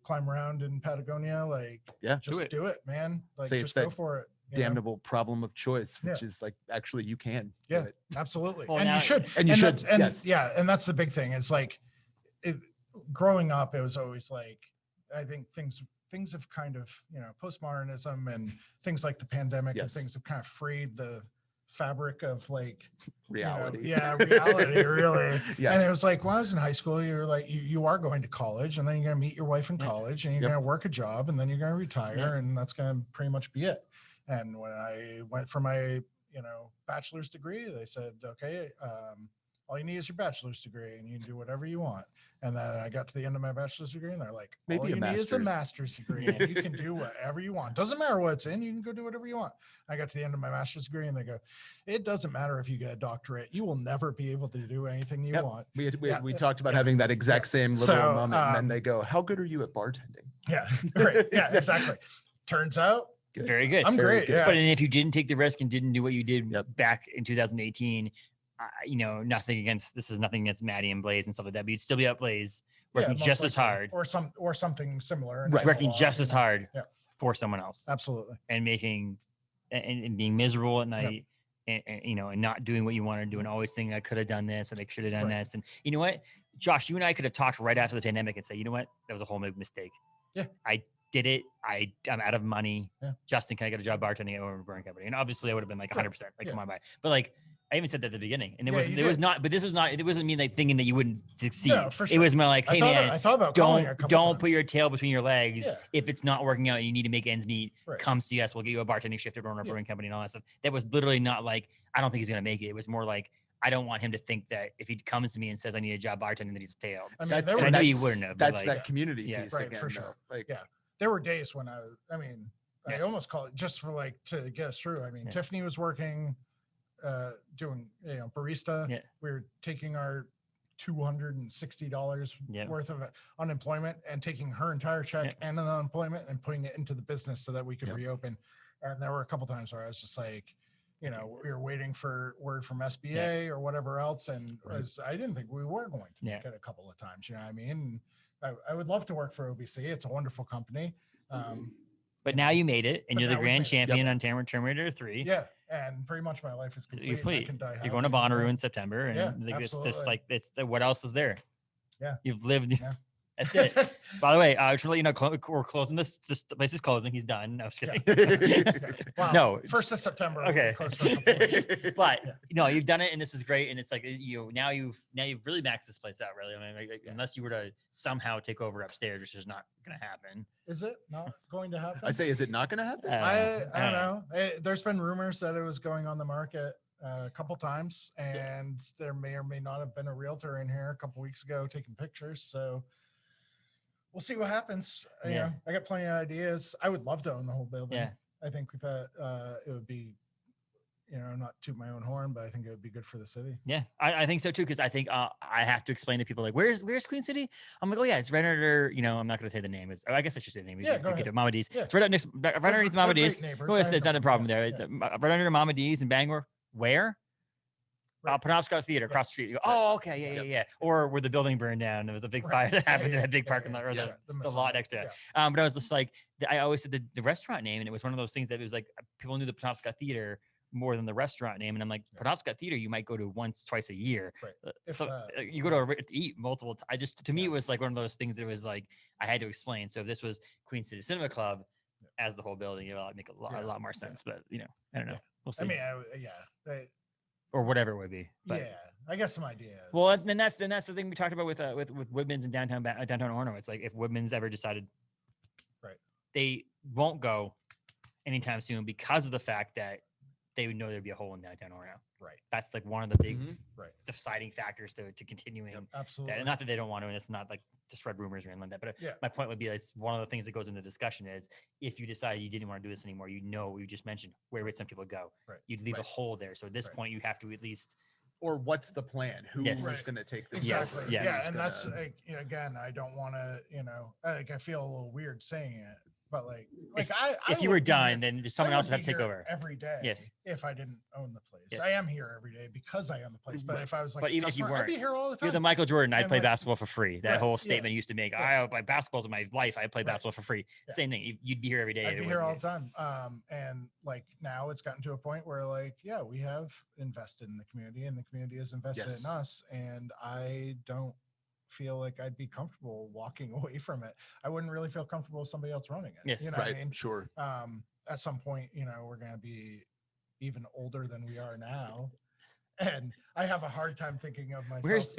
climb around in Patagonia. Like, Yeah. just do it, man. Like, Say it's just go that for it. you know? Damnable problem of choice, which Yeah. is like, actually you can do Yeah, it. absolutely. Well, and now- you should. And you should, that's- And yes. yeah, and that's the big thing. It's like growing up, it was always like, I think things have kind of, you know, postmodernism and things like the pandemic and Yes. things have kind of frayed the fabric of like Reality. You know, reality really. Yeah. And it was like when I was in high school, you were like, you are going to college, and then you're gonna meet your wife in Yeah. college, and you're Yep. gonna work a job, and then you're gonna retire, Yeah. and that's gonna pretty much be it. And when I went for my, you know, bachelor's degree, they said, okay, all you need is your bachelor's degree, and you can do whatever you want. And then I got to the end of my bachelor's degree, and they're like, Maybe all a you need is a master's. master's degree, and you can do whatever you want. Doesn't matter what it's in, you can go do whatever you want. I got to the end of my master's degree, and they go, it doesn't matter if you get a doctorate, you will never be able to do anything you Yep. want. We Yeah. talked about Yeah. having that exact same little So, moment, and then they go, how good are you at bartending? Yeah, right. Yeah, exactly. Turns out Good. Very good. I'm Very great. good. Yeah. But if you didn't take the risk and didn't do what you did Yep. back in 2018, you know, nothing against Maddie and Blaze and stuff like that. But you'd still be at Blaze working most just as likely. hard, or something similar. and Right. not a working lot, just you as know. hard Yeah. for someone else, Absolutely. and making and being miserable at night. And, you know, and not doing what you want to do, and always thinking I could have done this and I should have done Right. this. And you know what, Josh, you and I could have talked right after the pandemic and say, you know what, that was a whole big mistake. Yeah. I did it. I'm out of money. Yeah. Justin, can I get a job bartending at a brewing company? And obviously I would have been like 100%. Like, Yeah. come on by. But like, I even said that at the beginning, and it Yeah, was you it was did. not. But this was not. It wasn't me like thinking that you wouldn't succeed. No, for It sure. was more like, hey man, I thought about calling you a couple don't put times. your tail between your legs. Yeah. If it's not working out, and you need to make ends meet. Right. Come see us. We'll get you a bartending shift at a Yeah. brewing company and all that stuff. That was literally not like, I don't think he's gonna make it. It was more like, I don't want him to think that if he comes to me and says I need a job bartending that he's failed. I mean, That- there and were I know you that's- wouldn't have, but That's like- that community Yeah. piece Right, again. for though. sure. Like, Yeah. there were days when I Yes. almost call it just for like to get us through. I mean, Yeah. Tiffany was working, doing, you know, barista. Yeah. We were taking our $260 Yeah. worth of unemployment and taking her entire check Yeah. and an unemployment and putting it into the business so that we could Yep. reopen. And there were a couple times where I was just like, you know, we were waiting for word from SBA or whatever else. And Right. I didn't think we were going to make it a couple of times. You know what I mean? I would love to work for OBC. It's a wonderful company. But now you made it, and But you're the now we grand made it. champion on Terminator 3. Yeah. And pretty much my life is complete. You're and I complete. can die You're going to happy. Bonnaroo in September, and Yeah, like, it's just absolutely. like what else is there? Yeah. You've lived. Yeah. That's it. By the way, just to let you know, we're closing this. The place is closing. He's done. No, I'm just Yeah. kidding. Wow. No, 1st of September. we'll Okay. close for a couple weeks. but Yeah. no, you've done it, and this is great. And it's like now you've really maxed this place out. Really, I mean, like, Yeah. unless you were to somehow take over upstairs, which is not going to happen. Is it not going to happen? I say, is it not going to happen? I don't know. There's been rumors that it was going on the market a couple times, So- and there may or may not have been a realtor in here a couple weeks ago taking pictures. So we'll see what happens. You Yeah. know, I got plenty of ideas. I would love to own the whole building. Yeah. I think that it would be, you know, not toot my own horn, but I think it would be good for the city. Yeah, I think so too, because I think I have to explain to people like, where's Queen City? I'm like, oh yeah, it's right under, you know, I'm not going to say the name. I guess I should say the name. Yeah, go ahead. Mama D's. Yeah. It's right up next, right underneath Mama D's. Neighbors. Oh, I it's have not no a problem yeah, there. It's yeah. right under Mama D's in Bangor. Where? Right. Penobscot Theater Yeah. across the street. You go, oh, okay, yeah, Yep. yeah. Or where the building burned down. There was a big fire Right. that Yeah, happened in yeah, that big yeah, parking yeah, lot or yeah, the lot Masonic, next to it. yeah. But I was just like, I always said the restaurant name, and it was one of those things that it was like people knew the Penobscot Theater more than the restaurant name, and I'm like, Yeah. Penobscot Theater, you might go to once, twice a year. Right. Uh, If So that, you go to eat multiple. I just to me Yeah. it was like one of those things that was like I had to explain. So if this was Queen City Cinema Club as the whole building, it would make a Yeah, lot more yeah. sense. But you know, I don't know. Yeah. We'll see. I mean, Or whatever it would be. But, yeah, I got some ideas. Well, then that's the thing we talked about with Woodman's in downtown Orno. It's like if Woodman's ever decided, Right. they won't go anytime soon because of the fact that they would know there'd be a hole in downtown Orno. Right. That's like one of the big Mhm. Right. deciding factors to continuing. Yep, that. absolutely. And not that they don't want to, and it's not like to spread rumors or anything like that. But Yeah. my point would be, like, one of the things that goes into discussion is if you decide you didn't want to do this anymore, you just mentioned where would some people go. Right. You'd leave a Right. hole there. So at this Right. point, you have to at least. Or what's the plan? Who's Yes. going to take this? Yes, forward? yes. Yeah, Who's and gonna- that's like, again, I don't want to, like I feel a little weird saying it, but like If you would were be done, here- then someone I else would would have be to take here over. every day. Yes. If I didn't own the place, Yes. I am here every day because I own the place. But Right. if I was like, But a even if you customer, I'd be weren't, here all the You're time. the Michael Jordan. I And, play like- basketball for free. That Right, whole yeah. statement used to make. Yeah. I play basketballs in my life. I play Right. basketball for free. Yeah. Same thing. You'd be here every day. I'd It be here all wouldn't the time. And like now it's gotten to a point where like, yeah, we have invested in the community and the community has invested Yes. in us. And I don't feel like I'd be comfortable walking away from it. I wouldn't really feel comfortable with somebody else running it. Yes. You know Right. what I mean? Sure. At some point, we're going to be even older than we are now. And I have a hard time thinking of myself Where's-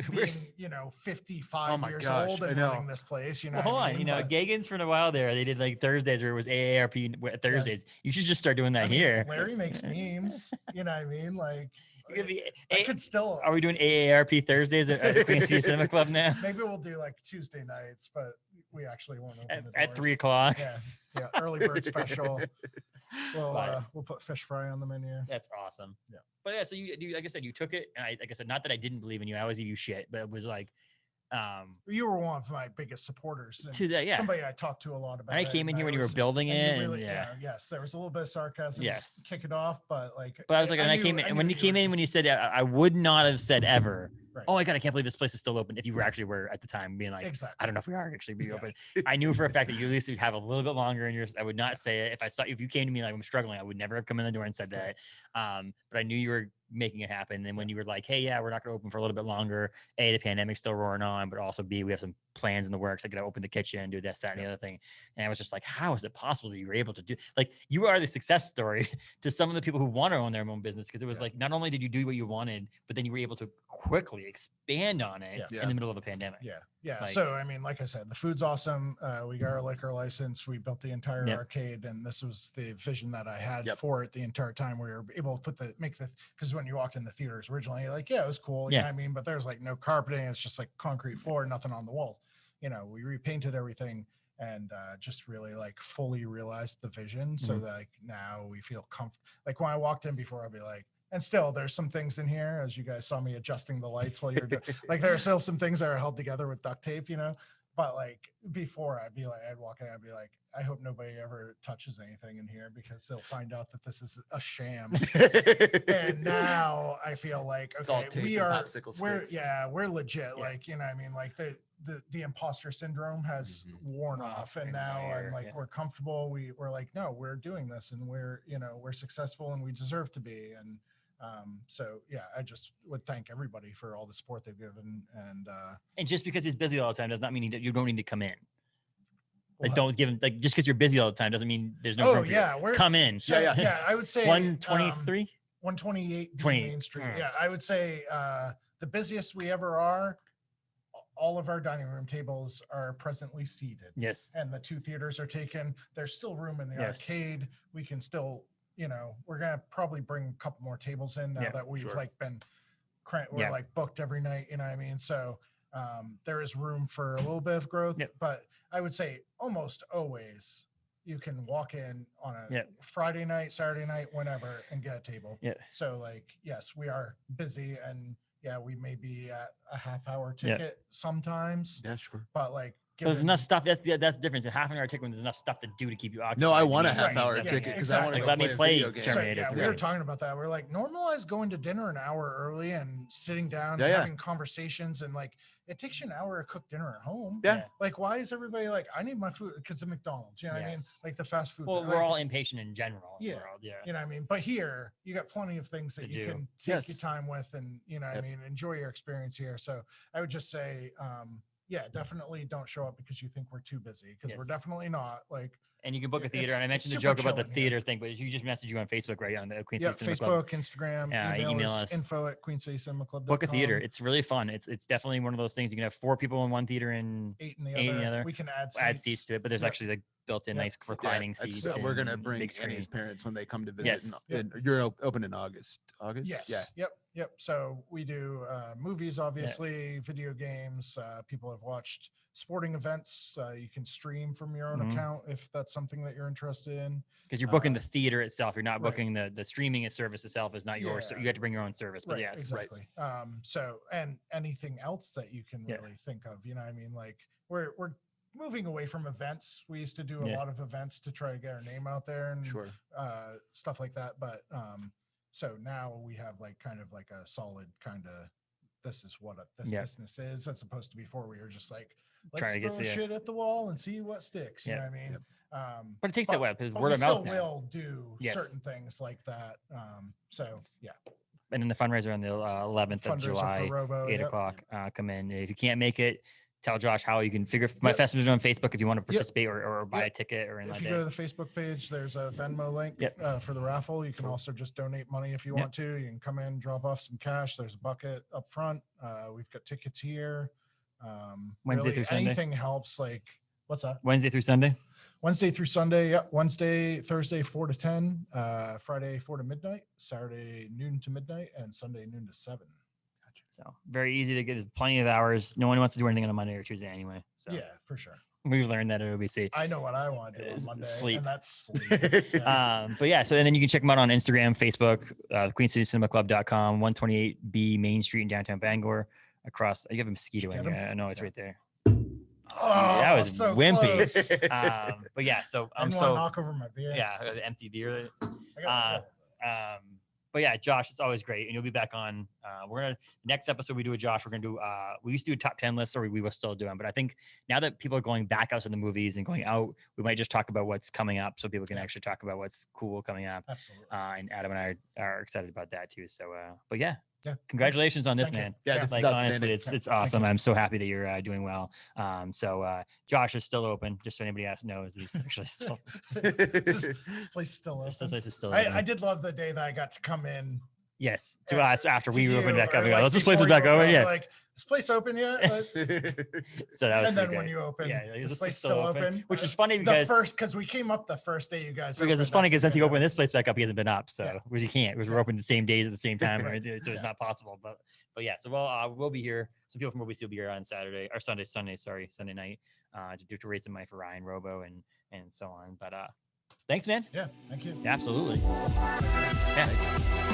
being, 55 Oh my years gosh, old I and know. running this place. Well, hold on. But, Gagan's for a while there. They did like Thursdays where it was AARP Thursdays. You should just start doing that I mean, here. Larry makes memes. You know what I mean? Like, You could be- I could still. Are we doing AARP Thursdays at Queen City Cinema Club now? Maybe we'll do like Tuesday nights, but we actually won't open the At 3 doors. o'clock. Yeah, early bird special. We'll put fish fry on the menu. That's awesome. Yeah. But yeah, so you like I said, you took it, and like I said, not that I didn't believe in you. I always give you shit, but it was like, You were one of my biggest supporters. And to that, yeah. somebody I talked to a lot about. I it, came in and here when you were was- building and you it, and really- yeah. yes, there was a little bit of sarcasm. Yes. Just kick it off, but like. But I was like, when I came in, and when you came in, when you said, I would not have said ever, Right. oh my God, I can't believe this place is still open. If you were actually were at the time being like, Exactly. I don't know if we are actually be Yeah. open. I knew for a fact that you at least would have a little bit longer in yours. I would not say it. If you came to me like I'm struggling, I would never have come in the door and said that. But I knew you were making it happen. And when you were like, hey, yeah, we're not going to open for a little bit longer. A, the pandemic's still roaring on, but also B, we have some plans in the works. I got to open the kitchen, do this, that, and the other thing. And I was just like, how is it possible that you were able to do, like, you are the success story to some of the people who want to own their own business. Cause it was Yeah. like, not only did you do what you wanted, but then you were able to quickly expand on it Yeah. in the middle of a pandemic. Yeah. Yeah. Like- So, I mean, like I said, the food's awesome. We got our liquor license. We built the entire Yep. arcade, and this was the vision that I had Yep. for it the entire time. We were able to because when you walked in the theaters originally, you're like, yeah, it was cool. You Yeah. know what I mean? But there's like no carpeting. It's just like concrete floor, nothing on the walls. We repainted everything and just really like fully realized the vision. So Mhm. that like now we feel comfortable. Like when I walked in before, I'd be like, and still there's some things in here, as you guys saw me adjusting the lights while you're doing, like there are still some things that are held together with duct tape, but like before I'd walk in, I'd be like, I hope nobody ever touches anything in here because they'll find out that this is a sham. And now I feel like, It's all okay, tape we and are, popsicle we're, sticks. we're legit. Yeah. Like, what I mean, like the imposter syndrome has Mhm. worn Off off, and and now higher, I'm like, yeah. we're comfortable. We're like, no, we're doing this, and we're successful, and we deserve to be. And so yeah, I just would thank everybody for all the support they've given. And just because he's busy all the time does not mean you don't need to come in. Like, what- don't give him, like, just because you're busy all the time doesn't mean there's no Oh room for you. yeah, we're Come in. so, Yeah, yeah. I would say 123. 128 28. Main Street. Mm. Yeah, I would say the busiest we ever are. All of our dining room tables are presently seated, Yes. and the 2 theaters are taken. There's still room in the Yes. arcade. We can still, we're gonna probably bring a couple more tables in now Yeah, that we've sure. like been, we're Yeah. like booked every night. You know what I mean? So there is room for a little bit of growth, Yep. but I would say almost always you can walk in on a Yep. Friday night, Saturday night, whenever, and get a table. Yeah. So like, yes, we are busy, and yeah, we may be at a half-hour Yeah. ticket sometimes, Yeah, sure. but like, There's given- enough stuff. That's the difference. A half an hour ticket when there's enough stuff to do to keep you occupied. No, I You want a need- Right, half hour yeah, ticket yeah, because I want to exactly. go Let me play a video game. So, Terminator yeah, we 3. were talking about that. We're like, normalize going to dinner an hour early and sitting down, Yeah, and yeah. having conversations, and like, it takes you an hour to cook dinner at home. Yeah. Like, why is everybody like, I need my food because of McDonald's? You know what I mean? Yes. Like the fast food. Well, thing. we're Like, all impatient in general. Yeah. Yeah. you know what I mean? But here, you got plenty of things that To you do. can take your Yes. time with, and what I Yep. mean, enjoy your experience here. So I would just say, yeah, definitely don't show up because you think we're too busy, because we're Yes. definitely not. Like, And you can book a It's- theater. And I it's mentioned the super joke about the chilling, yeah. theater thing, but you just messaged you on Facebook, right? On the Queen yeah, City Cinema Club. Facebook, Instagram, email email us. us info@queencitycinemaclub.com. Book a theater. It's really fun. It's definitely one of those things. You can have 4 people in one theater and 8 in the eight in other. the other. We can add seats to it, but there's Yep. actually like built-in Yep. nice reclining Yeah, seats. we're gonna and bring big screen. Annie's parents when they come to visit. Yes. And you're open in August. August. Yes. Yeah. Yep. So we do movies, obviously, video games. People have watched sporting events. You can stream from your own Mhm. account if that's something that you're interested in. Because you're booking Uh, the theater itself. You're not right. booking the streaming service itself is not yours. So Yeah. you have to bring your own service. But Right, yes. exactly. So and anything else that you can Yeah. really think of, you know what I mean? Like we're moving away from events. We used to do a Yeah. lot of events to try to get our name out there and Sure. stuff like that. But so now we have like kind of like a solid kind of this is what this Yeah. business is, as opposed to before we were just like let's Trying to get throw shit at the wall and see what sticks. You Yeah. know what I mean? Yep. But it takes that way because But word we of mouth still now. will do Yes. certain things like that. So yeah, And then the fundraiser on the 11th of fundraiser July, for Robo. 8 yep. o'clock. Come in. If you can't make it, tell Josh how you can figure. My Yep. festival's on Facebook if you want to Yep. participate or buy Yep. a ticket or anything If like you that. go to the Facebook page, there's a Venmo link Yep. for the raffle. You can Cool. also just donate money if you Yep. want to. You can come in, drop off some cash. There's a bucket up front. We've got tickets here. Wednesday Really through Sunday? anything helps. Like what's that? Wednesday through Sunday. Wednesday through Sunday. Yep. Wednesday, Thursday, 4 to 10. Friday, 4 to midnight. Saturday, noon to midnight, and Sunday, noon to 7. So very easy to get. There's plenty of hours. No one wants to do anything on a Monday or Tuesday anyway. So Yeah, for sure. we've learned that at OBC. I know what I want to do on Is Monday, sleep. and that's sleep. Yeah. But yeah, so and then you can check them out on Instagram, Facebook, QueenCityCinemaClub.com, 128B Main Street in downtown Bangor. Across, you have a mosquito Did in you get here. I know it's Yeah. right there. Oh, that was so wimpy. close. But yeah, so I I'm didn't want to so knock over my beer. yeah, the empty beer. I got But yeah, Josh, it's always great, and you'll be back on. We're gonna next episode we do with Josh. We're gonna do. We used to do a top 10 list, or we will still do them. But I think now that people are going back out to the movies and going out, we might just talk about what's coming up, so people can Yeah. actually talk about what's cool coming up. absolutely. And Adam and I are excited about that too. So, but yeah, Yeah. congratulations on this, Thank you. man. Yeah, Yeah. this Like is honestly, outstanding. it's Thank awesome. you. I'm so happy that you're doing well. So Josh is still open, just so anybody else knows that he's actually still. This place is still This open. place is still open. I did love the day that I got to come in. Yes, to Yeah, us after to we you, opened back or up. We like go, this place is before you back open. opened, I Yeah. was like, this place open yet? So that was And then pretty when great. you open, Yeah, this this place is still open. which is funny because we came up the first day you guys. because it's opened funny up because since the he opened pandemic. this place back up, he hasn't been up. So Yeah. because he can't, because we're open the same days at the same time, right? So it's Yeah. not possible. But yeah, so we'll be here. Some people from OBC will be here on Saturday or Sunday night to raise some money for Ryan Robo and so on. But thanks, man. Yeah, thank you. Absolutely. Yeah.